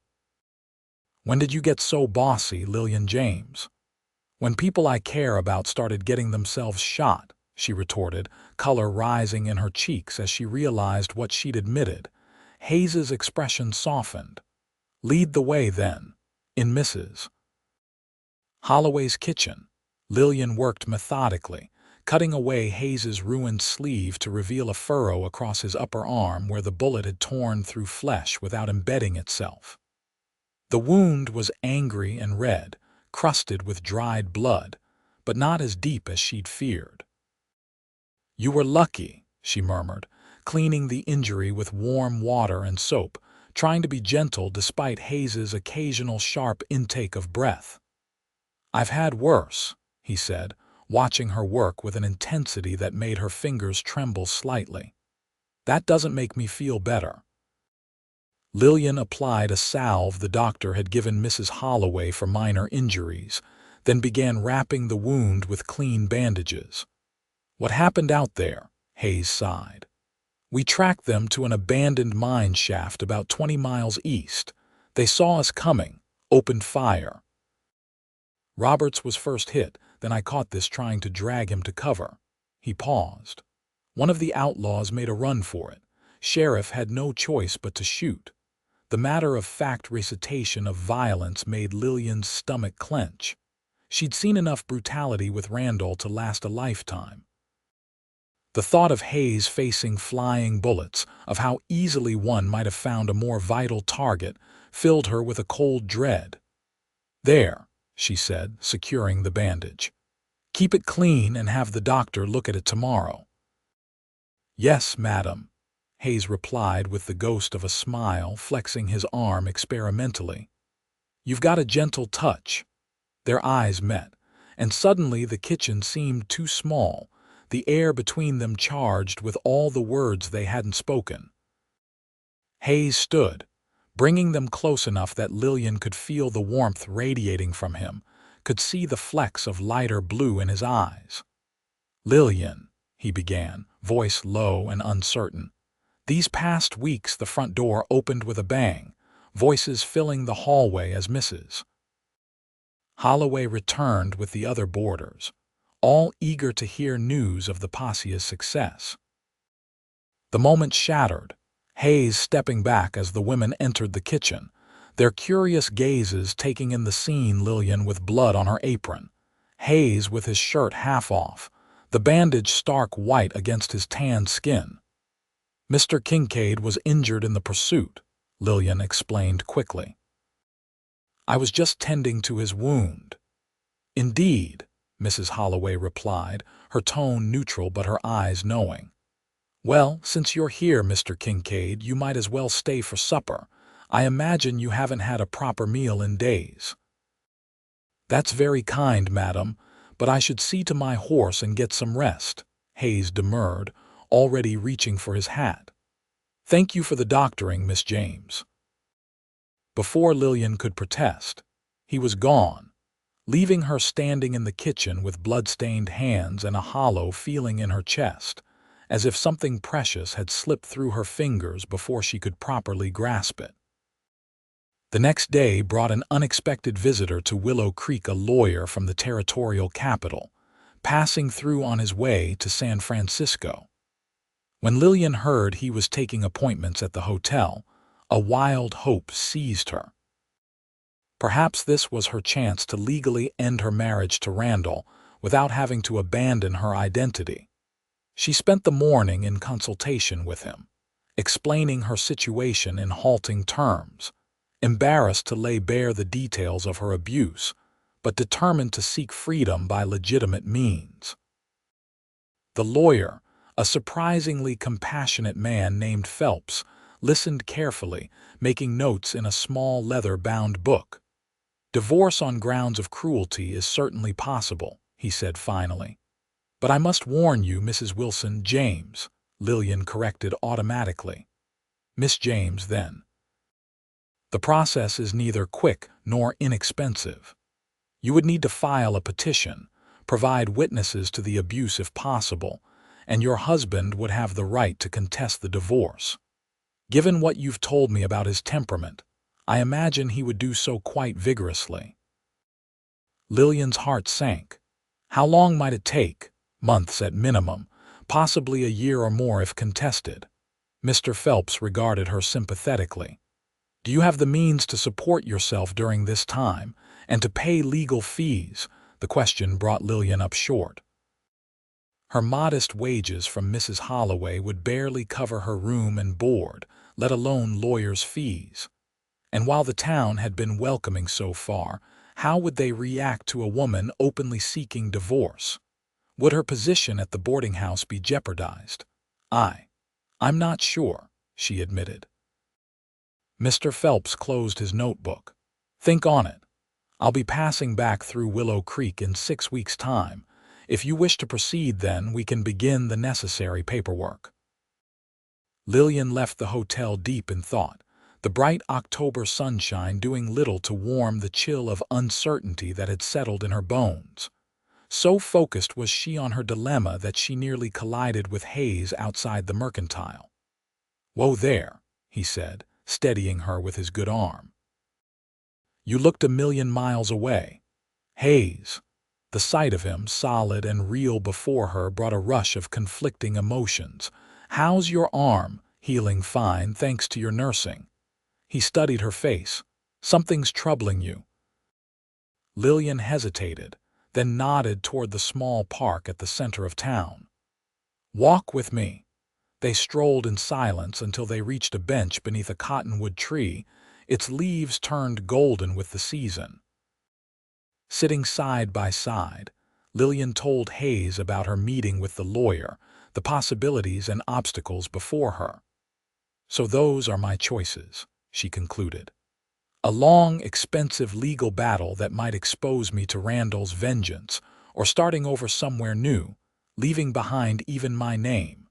"When did you get so bossy, Lillian James?" "When people I care about started getting themselves shot," she retorted, color rising in her cheeks as she realized what she'd admitted. Hayes's expression softened. "Lead the way, then. In Mrs. Holloway's kitchen." Lillian worked methodically, cutting away Hayes's ruined sleeve to reveal a furrow across his upper arm where the bullet had torn through flesh without embedding itself. The wound was angry and red, crusted with dried blood, but not as deep as she'd feared. "You were lucky," she murmured, cleaning the injury with warm water and soap, trying to be gentle despite Hayes's occasional sharp intake of breath. "I've had worse," he said, watching her work with an intensity that made her fingers tremble slightly. "That doesn't make me feel better." Lillian applied a salve the doctor had given Mrs. Holloway for minor injuries, then began wrapping the wound with clean bandages. "What happened out there?" Hayes sighed. "We tracked them to an abandoned mine shaft about 20 miles east. They saw us coming, opened fire. Roberts was first hit, then I caught this trying to drag him to cover." He paused. "One of the outlaws made a run for it. Sheriff had no choice but to shoot." The matter-of-fact recitation of violence made Lillian's stomach clench. She'd seen enough brutality with Randall to last a lifetime. The thought of Hayes facing flying bullets, of how easily one might have found a more vital target, filled her with a cold dread. "There," she said, securing the bandage. "Keep it clean and have the doctor look at it tomorrow." "Yes, madam," Hayes replied with the ghost of a smile, flexing his arm experimentally. "You've got a gentle touch." Their eyes met, and suddenly the kitchen seemed too small, the air between them charged with all the words they hadn't spoken. Hayes stood, bringing them close enough that Lillian could feel the warmth radiating from him, could see the flecks of lighter blue in his eyes. "Lillian," he began, voice low and uncertain. "These past weeks the front door opened with a bang, voices filling the hallway as Mrs. Holloway returned with the other boarders, all eager to hear news of the posse's success. The moment shattered, Hayes stepping back as the women entered the kitchen, their curious gazes taking in the scene. Lillian with blood on her apron, Hayes with his shirt half off, the bandage stark white against his tanned skin. "Mr. Kincaid was injured in the pursuit," Lillian explained quickly. "I was just tending to his wound." "Indeed," Mrs. Holloway replied, her tone neutral but her eyes knowing. "Well, since you're here, Mr. Kincaid, you might as well stay for supper. I imagine you haven't had a proper meal in days." "That's very kind, madam, but I should see to my horse and get some rest," Hayes demurred, already reaching for his hat. "Thank you for the doctoring, Miss James." Before Lillian could protest, he was gone. leaving her standing in the kitchen with blood-stained hands and a hollow feeling in her chest, as if something precious had slipped through her fingers before she could properly grasp it. The next day brought an unexpected visitor to Willow Creek, a lawyer from the territorial capital, passing through on his way to San Francisco. When Lillian heard he was taking appointments at the hotel, a wild hope seized her. Perhaps this was her chance to legally end her marriage to Randall without having to abandon her identity. She spent the morning in consultation with him, explaining her situation in halting terms, embarrassed to lay bare the details of her abuse, but determined to seek freedom by legitimate means. The lawyer, a surprisingly compassionate man named Phelps, listened carefully, making notes in a small leather-bound book. "Divorce on grounds of cruelty is certainly possible," he said finally. "But I must warn you, Mrs. Wilson James," Lillian corrected automatically. "Miss James, then. The process is neither quick nor inexpensive. You would need to file a petition, provide witnesses to the abuse if possible, and your husband would have the right to contest the divorce. Given what you've told me about his temperament, I imagine he would do so quite vigorously." Lillian's heart sank. How long might it take? Months at minimum, possibly a year or more if contested. Mr. Phelps regarded her sympathetically. "Do you have the means to support yourself during this time, and to pay legal fees?" The question brought Lillian up short. Her modest wages from Mrs. Holloway would barely cover her room and board, let alone lawyers' fees. And while the town had been welcoming so far, how would they react to a woman openly seeking divorce? Would her position at the boarding house be jeopardized? I'm not sure," she admitted. Mr. Phelps closed his notebook. "Think on it. I'll be passing back through Willow Creek in 6 weeks' time. If you wish to proceed, then we can begin the necessary paperwork." Lillian left the hotel deep in thought, the bright October sunshine doing little to warm the chill of uncertainty that had settled in her bones. So focused was she on her dilemma that she nearly collided with Hayes outside the mercantile. "Whoa there," he said, steadying her with his good arm. "You looked a million miles away." Hayes. The sight of him, solid and real before her, brought a rush of conflicting emotions. "How's your arm?" "Healing fine, thanks to your nursing." He studied her face. "Something's troubling you." Lillian hesitated, then nodded toward the small park at the center of town. "Walk with me." They strolled in silence until they reached a bench beneath a cottonwood tree, its leaves turned golden with the season. Sitting side by side, Lillian told Hayes about her meeting with the lawyer, the possibilities and obstacles before her. "So those are my choices," she concluded. "A long, expensive legal battle that might expose me to Randall's vengeance, or starting over somewhere new, leaving behind even my name."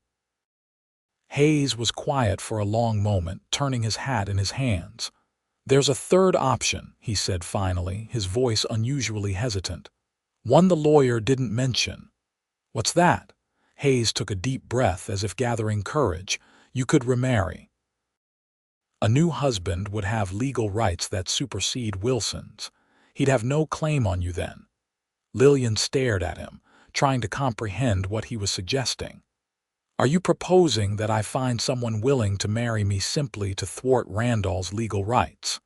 Hayes was quiet for a long moment, turning his hat in his hands. "There's a third option," he said finally, his voice unusually hesitant. "One the lawyer didn't mention." "What's that?" Hayes took a deep breath as if gathering courage. "You could remarry. A new husband would have legal rights that supersede Wilson's. He'd have no claim on you then." Lillian stared at him, trying to comprehend what he was suggesting. "Are you proposing that I find someone willing to marry me simply to thwart Randall's legal rights?"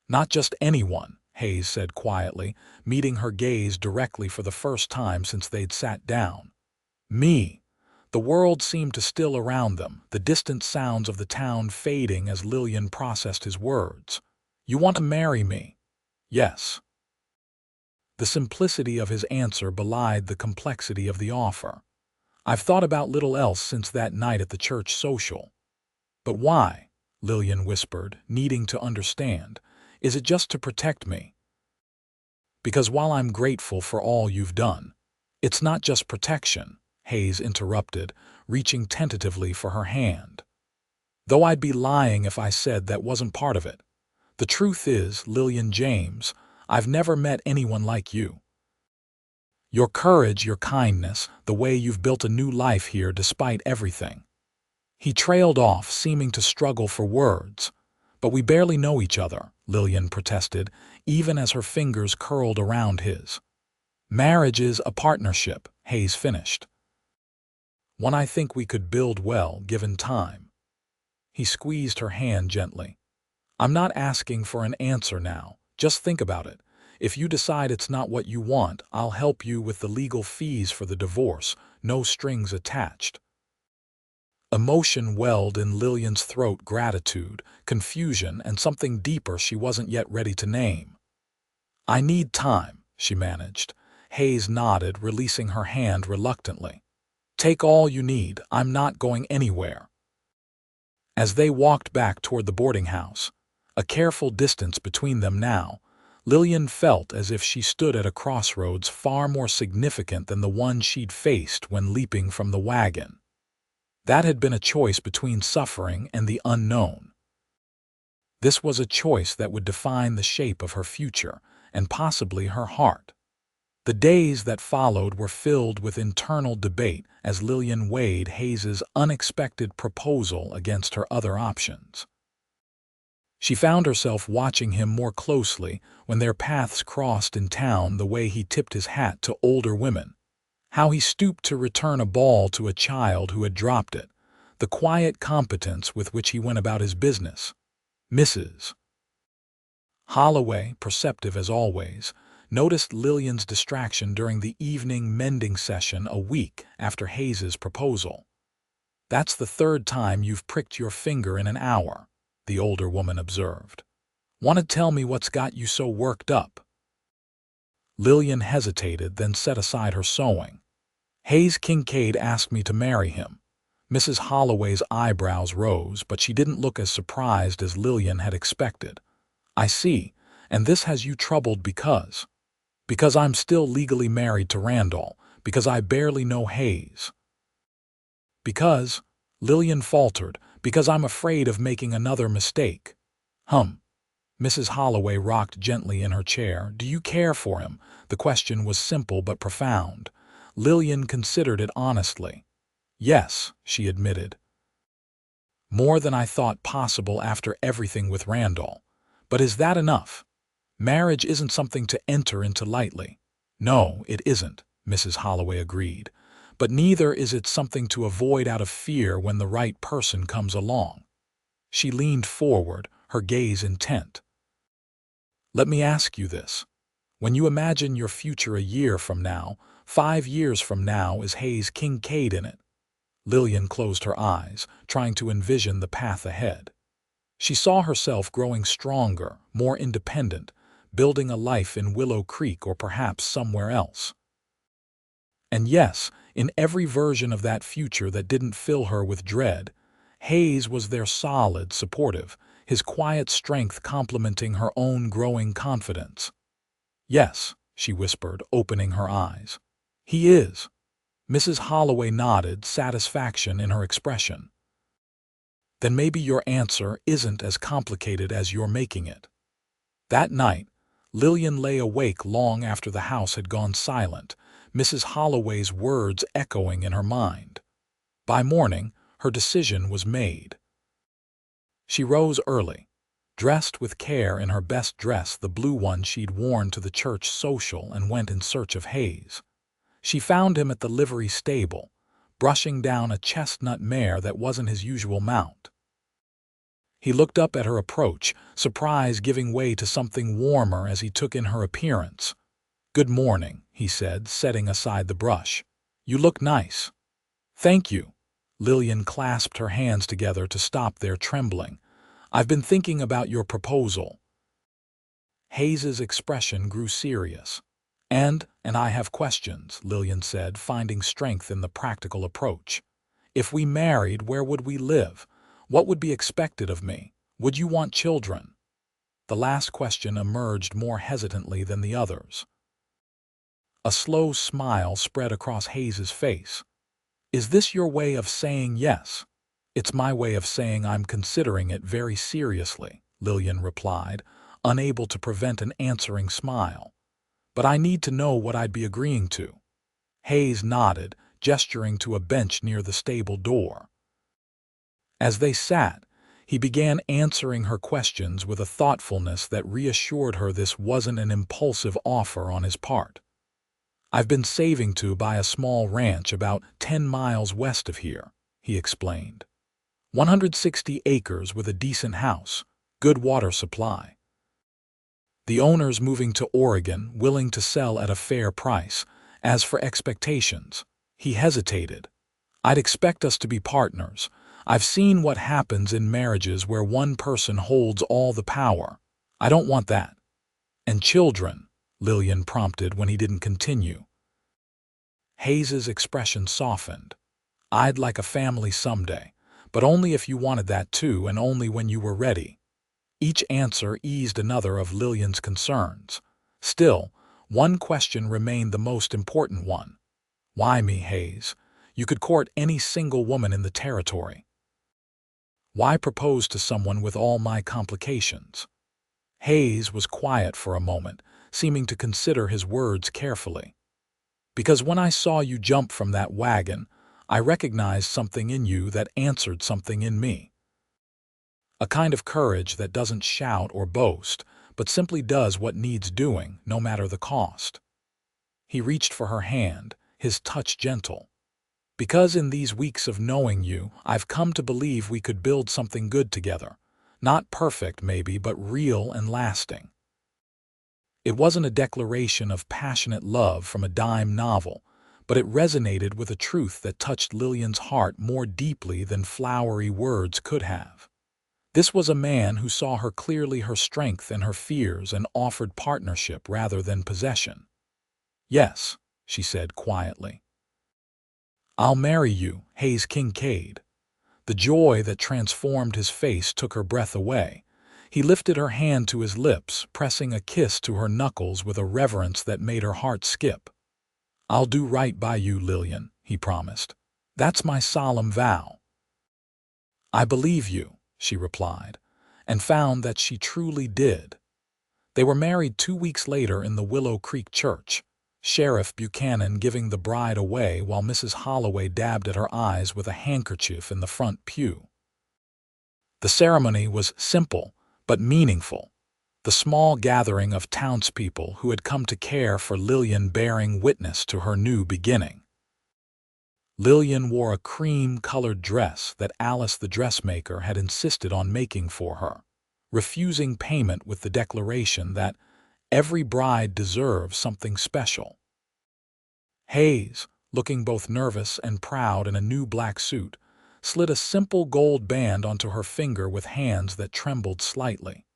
"Not just anyone," Hayes said quietly, meeting her gaze directly for the first time since they'd sat down. "Me." The world seemed to still around them, the distant sounds of the town fading as Lillian processed his words. "You want to marry me?" "Yes." The simplicity of his answer belied the complexity of the offer. "I've thought about little else since that night at the church social." "But why?" Lillian whispered, needing to understand. "Is it just to protect me?" "Because while I'm grateful for all you've done, it's not just protection," Hayes interrupted, reaching tentatively for her hand. "Though I'd be lying if I said that wasn't part of it. The truth is, Lillian James, I've never met anyone like you. Your courage, your kindness, the way you've built a new life here despite everything." He trailed off, seeming to struggle for words. "But we barely know each other," Lillian protested, even as her fingers curled around his. "Marriage is a partnership," Hayes finished. "One I think we could build well, given time." He squeezed her hand gently. "I'm not asking for an answer now. Just think about it. If you decide it's not what you want, I'll help you with the legal fees for the divorce, no strings attached." Emotion welled in Lillian's throat, gratitude, confusion, and something deeper she wasn't yet ready to name. "I need time," she managed. Hayes nodded, releasing her hand reluctantly. "Take all you need. I'm not going anywhere." As they walked back toward the boarding house, a careful distance between them now, Lillian felt as if she stood at a crossroads far more significant than the one she'd faced when leaping from the wagon. That had been a choice between suffering and the unknown. This was a choice that would define the shape of her future, and possibly her heart. The days that followed were filled with internal debate as Lillian weighed Hayes's unexpected proposal against her other options. She found herself watching him more closely when their paths crossed in town, the way he tipped his hat to older women, how he stooped to return a ball to a child who had dropped it, the quiet competence with which he went about his business. Mrs. Holloway, perceptive as always, noticed Lillian's distraction during the evening mending session a week after Hayes's proposal. "That's the third time you've pricked your finger in an hour," the older woman observed. "Want to tell me what's got you so worked up?" Lillian hesitated, then set aside her sewing. "Hayes Kincaid asked me to marry him." Mrs. Holloway's eyebrows rose, but she didn't look as surprised as Lillian had expected. "I see, and this has you troubled because..." "Because I'm still legally married to Randall, because I barely know Hayes." "Because," Lillian faltered, "because I'm afraid of making another mistake." Mrs. Holloway rocked gently in her chair. "Do you care for him?" The question was simple but profound. Lillian considered it honestly. "Yes," she admitted. "More than I thought possible after everything with Randall. But is that enough? Marriage isn't something to enter into lightly." "No, it isn't," Mrs. Holloway agreed. "But neither is it something to avoid out of fear when the right person comes along." She leaned forward, her gaze intent. "Let me ask you this. When you imagine your future a year from now, 5 years from now, is Hayes Kincaid in it?" Lillian closed her eyes, trying to envision the path ahead. She saw herself growing stronger, more independent, building a life in Willow Creek or perhaps somewhere else. And yes, in every version of that future that didn't fill her with dread, Hayes was there, solid, supportive, his quiet strength complementing her own growing confidence. "Yes," she whispered, opening her eyes. "He is." Mrs. Holloway nodded, satisfaction in her expression. "Then maybe your answer isn't as complicated as you're making it." That night, Lillian lay awake long after the house had gone silent, Mrs. Holloway's words echoing in her mind. By morning, her decision was made. She rose early, dressed with care in her best dress, the blue one she'd worn to the church social, and went in search of Hayes. She found him at the livery stable, brushing down a chestnut mare that wasn't his usual mount. He looked up at her approach, surprise giving way to something warmer as he took in her appearance. "Good morning," he said, setting aside the brush. "You look nice." "Thank you." Lillian clasped her hands together to stop their trembling. "I've been thinking about your proposal." Hayes's expression grew serious. And I have questions," Lillian said, finding strength in the practical approach. "If we married, where would we live? What would be expected of me? Would you want children?" The last question emerged more hesitantly than the others. A slow smile spread across Hayes's face. "Is this your way of saying yes?" "It's my way of saying I'm considering it very seriously," Lillian replied, unable to prevent an answering smile. "But I need to know what I'd be agreeing to." Hayes nodded, gesturing to a bench near the stable door. As they sat, he began answering her questions with a thoughtfulness that reassured her this wasn't an impulsive offer on his part. "I've been saving to buy a small ranch about 10 miles west of here," he explained. 160 acres with a decent house, good water supply. The owner's moving to Oregon, willing to sell at a fair price. As for expectations, he hesitated. "I'd expect us to be partners. I've seen what happens in marriages where one person holds all the power. I don't want that." "And children," Lillian prompted when he didn't continue. Hayes's expression softened. "I'd like a family someday, but only if you wanted that too, and only when you were ready." Each answer eased another of Lillian's concerns. Still, one question remained the most important one. "Why me, Hayes? You could court any single woman in the territory. Why propose to someone with all my complications?" Hayes was quiet for a moment, seeming to consider his words carefully. "Because when I saw you jump from that wagon, I recognized something in you that answered something in me. A kind of courage that doesn't shout or boast, but simply does what needs doing, no matter the cost." He reached for her hand, his touch gentle. "Because in these weeks of knowing you, I've come to believe we could build something good together. Not perfect, maybe, but real and lasting." It wasn't a declaration of passionate love from a dime novel, but it resonated with a truth that touched Lillian's heart more deeply than flowery words could have. This was a man who saw her clearly, her strength and her fears, and offered partnership rather than possession. "Yes," she said quietly. "I'll marry you, Hayes Kincaid." The joy that transformed his face took her breath away. He lifted her hand to his lips, pressing a kiss to her knuckles with a reverence that made her heart skip. "I'll do right by you, Lillian," he promised. "That's my solemn vow." "I believe you," she replied, and found that she truly did. They were married 2 weeks later in the Willow Creek Church, Sheriff Buchanan giving the bride away while Mrs. Holloway dabbed at her eyes with a handkerchief in the front pew. The ceremony was simple but meaningful, the small gathering of townspeople who had come to care for Lillian bearing witness to her new beginning. Lillian wore a cream-colored dress that Alice the dressmaker had insisted on making for her, refusing payment with the declaration that every bride deserves something special. Hayes, looking both nervous and proud in a new black suit, slid a simple gold band onto her finger with hands that trembled slightly.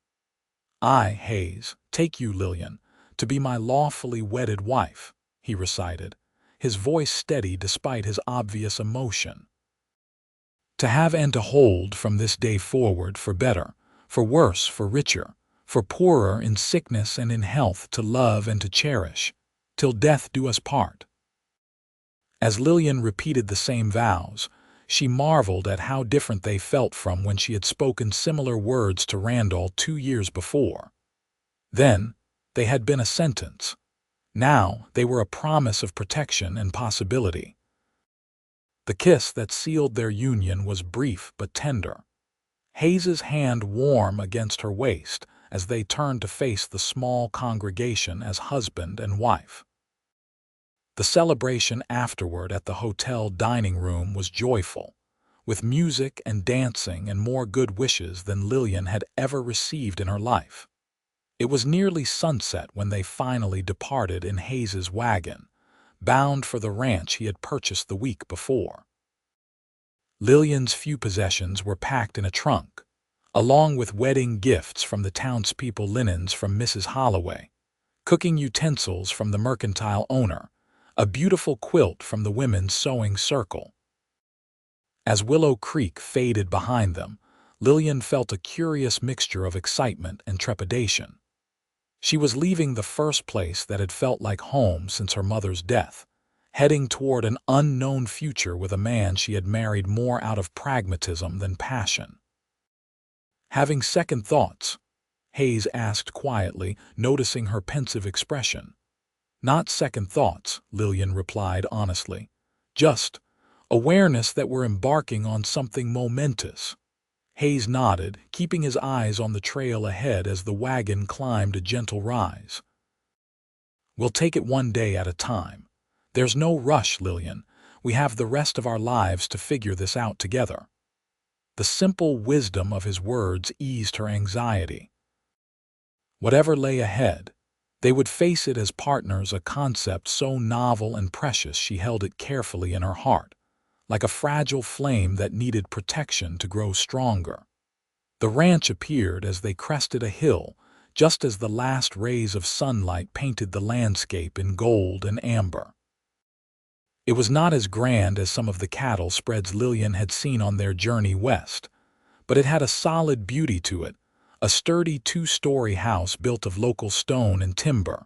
"I, Hayes, take you, Lillian, to be my lawfully wedded wife," he recited, his voice steady despite his obvious emotion. "To have and to hold from this day forward, for better, for worse, for richer, for poorer, in sickness and in health, to love and to cherish, till death do us part." As Lillian repeated the same vows, she marveled at how different they felt from when she had spoken similar words to Randall 2 years before. Then, they had been a sentence. Now, they were a promise of protection and possibility. The kiss that sealed their union was brief but tender, Hayes's hand warm against her waist as they turned to face the small congregation as husband and wife. The celebration afterward at the hotel dining room was joyful, with music and dancing and more good wishes than Lillian had ever received in her life. It was nearly sunset when they finally departed in Hayes's wagon, bound for the ranch he had purchased the week before. Lillian's few possessions were packed in a trunk, along with wedding gifts from the townspeople, linens from Mrs. Holloway, cooking utensils from the mercantile owner, a beautiful quilt from the women's sewing circle. As Willow Creek faded behind them, Lillian felt a curious mixture of excitement and trepidation. She was leaving the first place that had felt like home since her mother's death, heading toward an unknown future with a man she had married more out of pragmatism than passion. Having second thoughts, Hayes asked quietly, noticing her pensive expression. Not second thoughts, Lillian replied honestly. Just awareness that we're embarking on something momentous. Hayes nodded, keeping his eyes on the trail ahead as the wagon climbed a gentle rise. We'll take it one day at a time. There's no rush, Lillian. We have the rest of our lives to figure this out together. The simple wisdom of his words eased her anxiety. Whatever lay ahead, they would face it as partners, a concept so novel and precious she held it carefully in her heart, like a fragile flame that needed protection to grow stronger. The ranch appeared as they crested a hill, just as the last rays of sunlight painted the landscape in gold and amber. It was not as grand as some of the cattle spreads Lillian had seen on their journey west, but it had a solid beauty to it, a sturdy two-story house built of local stone and timber,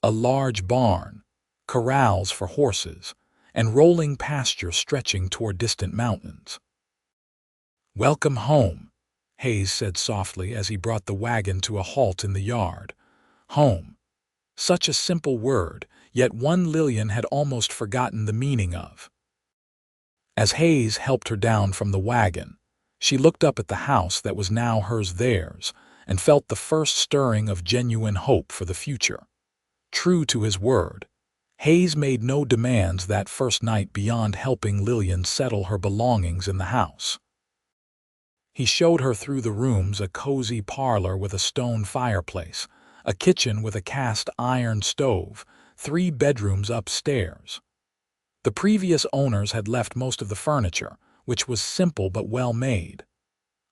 a large barn, corrals for horses, and rolling pasture stretching toward distant mountains. "Welcome home," Hayes said softly as he brought the wagon to a halt in the yard. Home. Such a simple word, yet one Lillian had almost forgotten the meaning of. As Hayes helped her down from the wagon, she looked up at the house that was now theirs, and felt the first stirring of genuine hope for the future. True to his word, Hayes made no demands that first night beyond helping Lillian settle her belongings in the house. He showed her through the rooms, a cozy parlor with a stone fireplace, a kitchen with a cast iron stove, 3 bedrooms upstairs. The previous owners had left most of the furniture, which was simple but well made.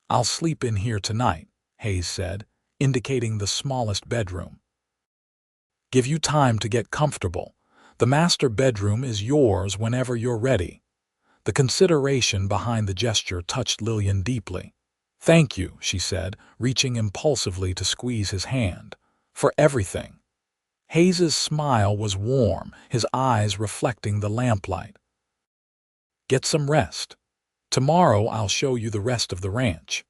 "I'll sleep in here tonight," Hayes said, indicating the smallest bedroom. "Give you time to get comfortable. The master bedroom is yours whenever you're ready." The consideration behind the gesture touched Lillian deeply. "Thank you," she said, reaching impulsively to squeeze his hand. "For everything." Hayes's smile was warm, his eyes reflecting the lamplight. "Get some rest. Tomorrow I'll show you the rest of the ranch."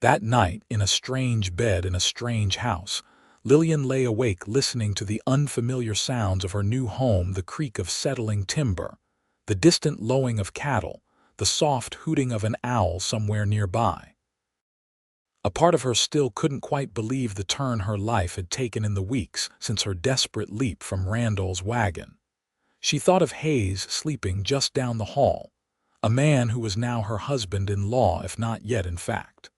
That night, in a strange bed in a strange house, Lillian lay awake listening to the unfamiliar sounds of her new home, the creak of settling timber, the distant lowing of cattle, the soft hooting of an owl somewhere nearby. A part of her still couldn't quite believe the turn her life had taken in the weeks since her desperate leap from Randall's wagon. She thought of Hayes sleeping just down the hall, a man who was now her husband-in-law, if not yet in fact.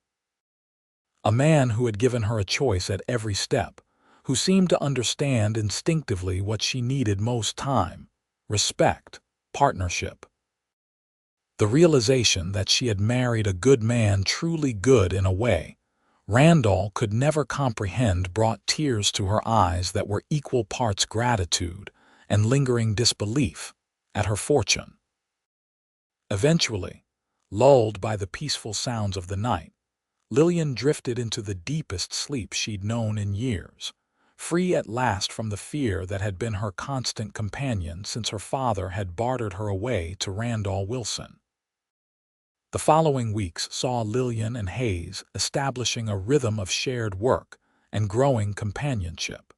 A man who had given her a choice at every step, who seemed to understand instinctively what she needed most: time, respect, partnership. The realization that she had married a good man, truly good in a way Randall could never comprehend, brought tears to her eyes that were equal parts gratitude and lingering disbelief at her fortune. Eventually, lulled by the peaceful sounds of the night, Lillian drifted into the deepest sleep she'd known in years, free at last from the fear that had been her constant companion since her father had bartered her away to Randall Wilson. The following weeks saw Lillian and Hayes establishing a rhythm of shared work and growing companionship.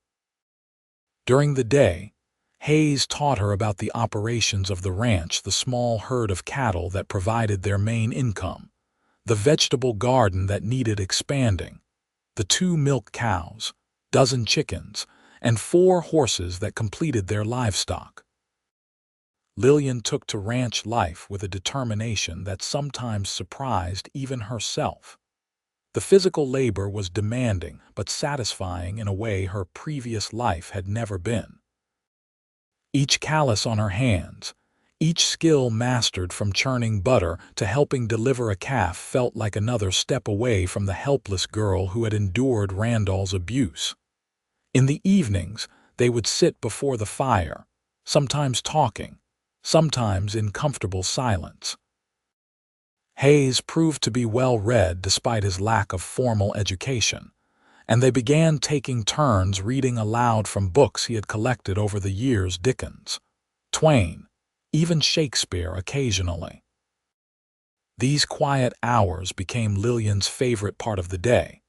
During the day, Hayes taught her about the operations of the ranch, the small herd of cattle that provided their main income, the vegetable garden that needed expanding, the 2 milk cows, dozen chickens, and 4 horses that completed their livestock. Lillian took to ranch life with a determination that sometimes surprised even herself. The physical labor was demanding but satisfying in a way her previous life had never been. Each callus on her hands, each skill mastered from churning butter to helping deliver a calf, felt like another step away from the helpless girl who had endured Randall's abuse. In the evenings, they would sit before the fire, sometimes talking, sometimes in comfortable silence. Hayes proved to be well-read despite his lack of formal education, and they began taking turns reading aloud from books he had collected over the years: Dickens, Twain, even Shakespeare occasionally. These quiet hours became Lillian's favorite part of the day,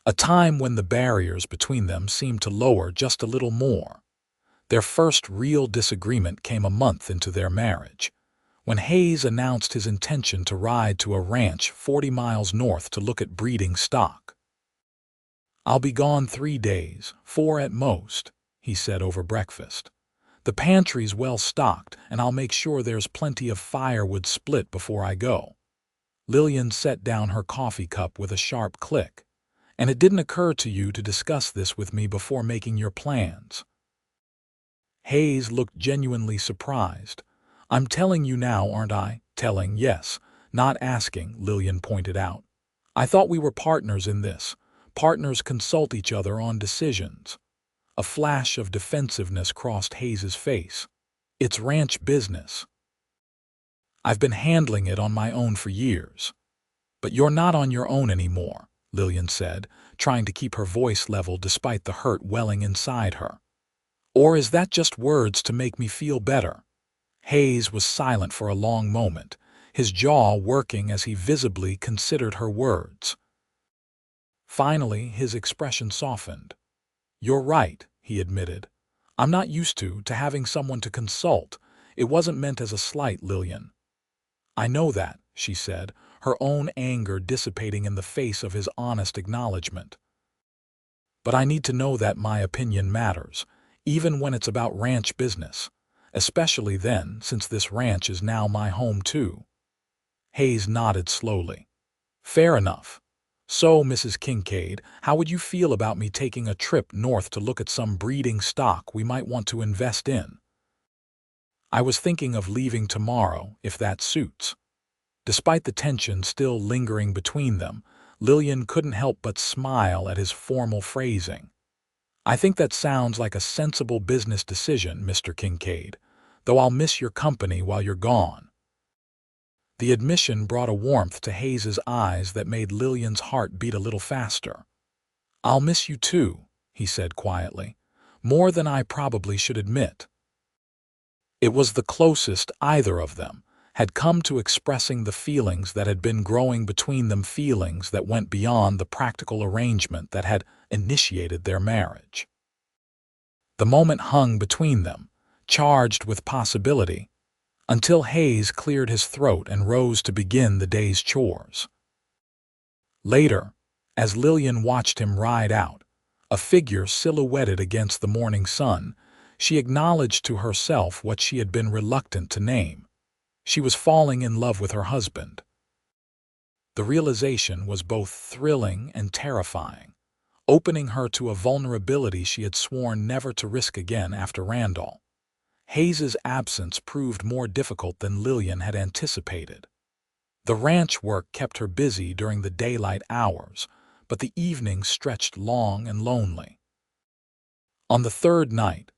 a time when the barriers between them seemed to lower just a little more. Their first real disagreement came a month into their marriage, when Hayes announced his intention to ride to a ranch 40 miles north to look at breeding stock. "I'll be gone 3 days, 4 at most," he said over breakfast. "The pantry's well stocked, and I'll make sure there's plenty of firewood split before I go." Lillian set down her coffee cup with a sharp click. "And it didn't occur to you to discuss this with me before making your plans?" Hayes looked genuinely surprised. "I'm telling you now, aren't I?" "Telling, yes, not asking," Lillian pointed out. "I thought we were partners in this. Partners consult each other on decisions." A flash of defensiveness crossed Hayes's face. "It's ranch business. I've been handling it on my own for years." "But you're not on your own anymore," Lillian said, trying to keep her voice level despite the hurt welling inside her. "Or is that just words to make me feel better?" Hayes was silent for a long moment, his jaw working as he visibly considered her words. Finally, his expression softened. "You're right," he admitted. "I'm not used to having someone to consult. It wasn't meant as a slight, Lillian." "I know that," she said, her own anger dissipating in the face of his honest acknowledgement. "But I need to know that my opinion matters, even when it's about ranch business. Especially then, since this ranch is now my home too." Hayes nodded slowly. "Fair enough. So, Mrs. Kincaid, how would you feel about me taking a trip north to look at some breeding stock we might want to invest in?" "I was thinking of leaving tomorrow, if that suits." Despite the tension still lingering between them, Lillian couldn't help but smile at his formal phrasing. "I think that sounds like a sensible business decision, Mr. Kincaid, though I'll miss your company while you're gone." The admission brought a warmth to Hayes's eyes that made Lillian's heart beat a little faster. "I'll miss you too," he said quietly, "more than I probably should admit." It was the closest either of them had come to expressing the feelings that had been growing between them, feelings that went beyond the practical arrangement that had initiated their marriage. The moment hung between them, charged with possibility, until Hayes cleared his throat and rose to begin the day's chores. Later, as Lillian watched him ride out, a figure silhouetted against the morning sun, she acknowledged to herself what she had been reluctant to name. She was falling in love with her husband. The realization was both thrilling and terrifying, opening her to a vulnerability she had sworn never to risk again after Randall. Hayes's absence proved more difficult than Lillian had anticipated. The ranch work kept her busy during the daylight hours, but the evenings stretched long and lonely. On the third night,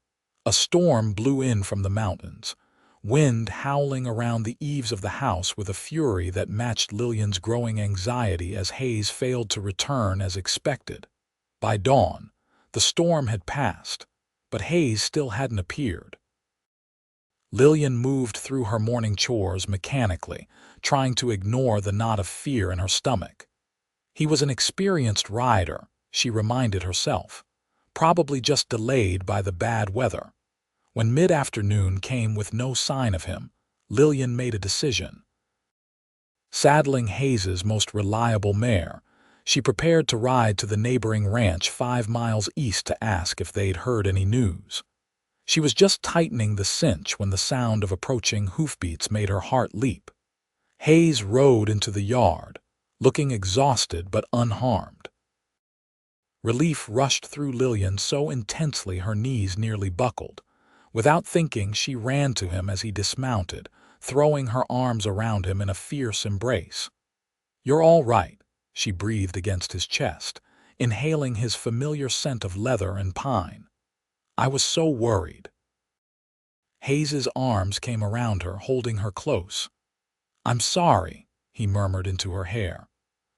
a storm blew in from the mountains, wind howling around the eaves of the house with a fury that matched Lillian's growing anxiety as Hayes failed to return as expected. By dawn, the storm had passed, but Hayes still hadn't appeared. Lillian moved through her morning chores mechanically, trying to ignore the knot of fear in her stomach. He was an experienced rider, she reminded herself, probably just delayed by the bad weather. When mid-afternoon came with no sign of him, Lillian made a decision. Saddling Hayes's most reliable mare, she prepared to ride to the neighboring ranch 5 miles east to ask if they'd heard any news. She was just tightening the cinch when the sound of approaching hoofbeats made her heart leap. Hayes rode into the yard, looking exhausted but unharmed. Relief rushed through Lillian so intensely her knees nearly buckled. Without thinking, she ran to him as he dismounted, throwing her arms around him in a fierce embrace. "You're all right," she breathed against his chest, inhaling his familiar scent of leather and pine. "I was so worried." Hayes's arms came around her, holding her close. "I'm sorry," he murmured into her hair.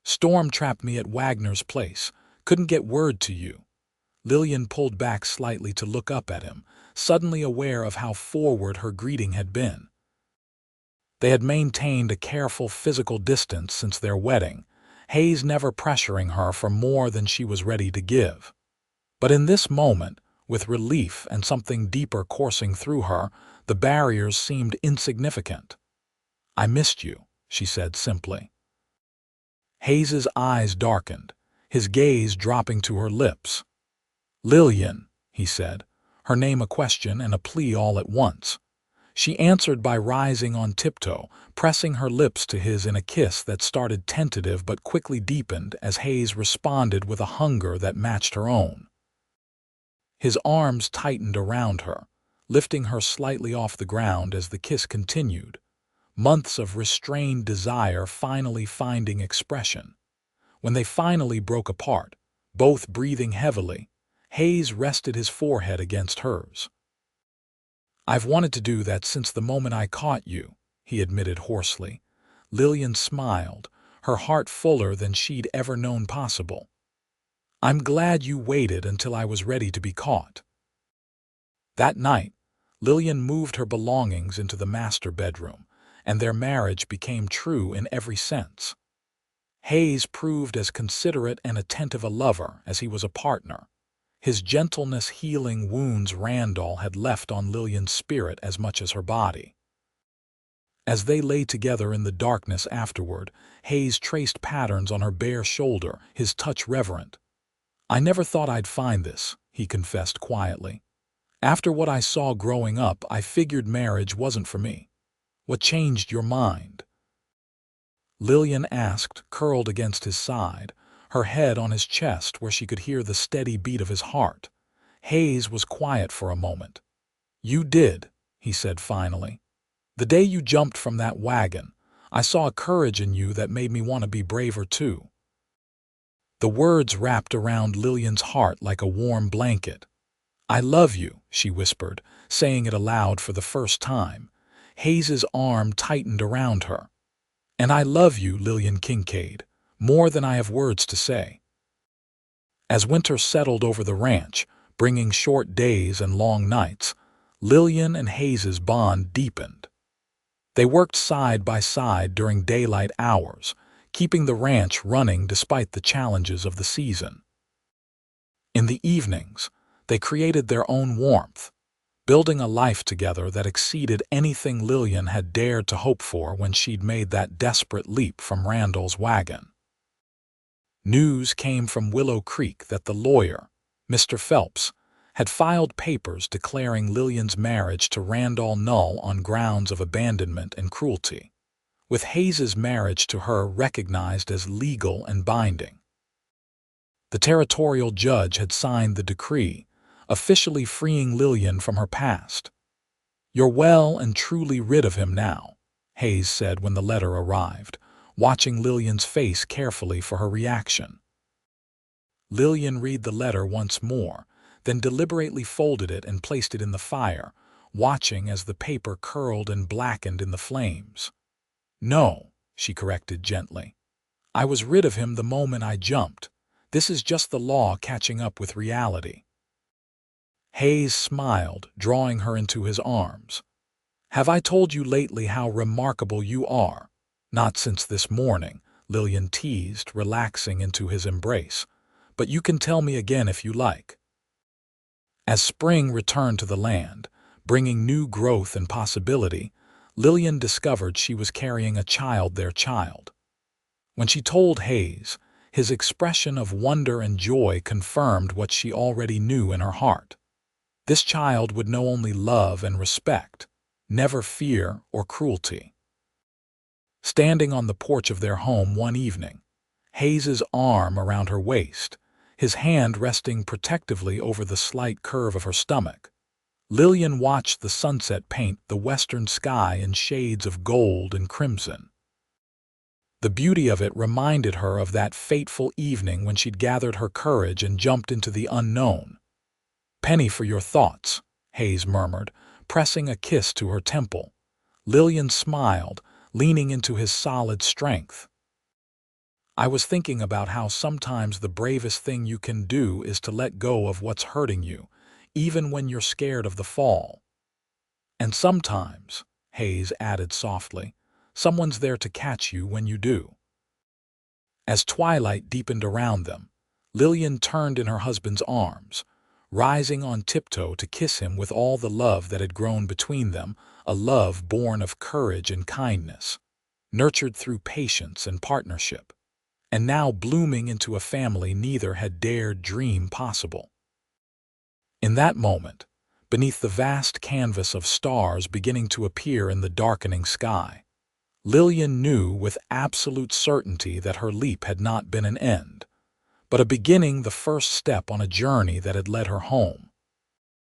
"Storm trapped me at Wagner's place. Couldn't get word to you." Lillian pulled back slightly to look up at him, suddenly aware of how forward her greeting had been. They had maintained a careful physical distance since their wedding, Hayes never pressuring her for more than she was ready to give. But in this moment, with relief and something deeper coursing through her, the barriers seemed insignificant. "I missed you," she said simply. Hayes's eyes darkened, his gaze dropping to her lips. "Lillian," he said, her name a question and a plea all at once. She answered by rising on tiptoe, pressing her lips to his in a kiss that started tentative but quickly deepened as Hayes responded with a hunger that matched her own. His arms tightened around her, lifting her slightly off the ground as the kiss continued, months of restrained desire finally finding expression. When they finally broke apart, both breathing heavily, Hayes rested his forehead against hers. "I've wanted to do that since the moment I caught you," he admitted hoarsely. Lillian smiled, her heart fuller than she'd ever known possible. "I'm glad you waited until I was ready to be caught." That night, Lillian moved her belongings into the master bedroom, and their marriage became true in every sense. Hayes proved as considerate and attentive a lover as he was a partner. His gentleness healing wounds Randall had left on Lillian's spirit as much as her body. As they lay together in the darkness afterward, Hayes traced patterns on her bare shoulder, his touch reverent. "I never thought I'd find this," he confessed quietly. "After what I saw growing up, I figured marriage wasn't for me. What changed your mind?" Lillian asked, curled against his side, her head on his chest where she could hear the steady beat of his heart. Hayes was quiet for a moment. "You did," he said finally. "The day you jumped from that wagon, I saw a courage in you that made me want to be braver too." The words wrapped around Lillian's heart like a warm blanket. "I love you," she whispered, saying it aloud for the first time. Hayes's arm tightened around her. "And I love you, Lillian Kincaid, more than I have words to say." As winter settled over the ranch, bringing short days and long nights, Lillian and Hayes's bond deepened. They worked side by side during daylight hours, keeping the ranch running despite the challenges of the season. In the evenings, they created their own warmth, building a life together that exceeded anything Lillian had dared to hope for when she'd made that desperate leap from Randall's wagon. News came from Willow Creek that the lawyer, Mr. Phelps, had filed papers declaring Lillian's marriage to Randall null on grounds of abandonment and cruelty, with Hayes's marriage to her recognized as legal and binding. The territorial judge had signed the decree, officially freeing Lillian from her past. "You're well and truly rid of him now," Hayes said when the letter arrived, watching Lillian's face carefully for her reaction. Lillian read the letter once more, then deliberately folded it and placed it in the fire, watching as the paper curled and blackened in the flames. "No," she corrected gently. "I was rid of him the moment I jumped. This is just the law catching up with reality." Hayes smiled, drawing her into his arms. "Have I told you lately how remarkable you are?" "Not since this morning," Lillian teased, relaxing into his embrace. "But you can tell me again if you like." As spring returned to the land, bringing new growth and possibility, Lillian discovered she was carrying a child, their child. When she told Hayes, his expression of wonder and joy confirmed what she already knew in her heart. This child would know only love and respect, never fear or cruelty. Standing on the porch of their home one evening, Hayes's arm around her waist, his hand resting protectively over the slight curve of her stomach, Lillian watched the sunset paint the western sky in shades of gold and crimson. The beauty of it reminded her of that fateful evening when she'd gathered her courage and jumped into the unknown. "Penny for your thoughts," Hayes murmured, pressing a kiss to her temple. Lillian smiled, leaning into his solid strength. "I was thinking about how sometimes the bravest thing you can do is to let go of what's hurting you, even when you're scared of the fall. And sometimes," Hayes added softly, "someone's there to catch you when you do." As twilight deepened around them, Lillian turned in her husband's arms, rising on tiptoe to kiss him with all the love that had grown between them, a love born of courage and kindness, nurtured through patience and partnership, and now blooming into a family neither had dared dream possible. In that moment, beneath the vast canvas of stars beginning to appear in the darkening sky, Lillian knew with absolute certainty that her leap had not been an end, but a beginning, the first step on a journey that had led her home,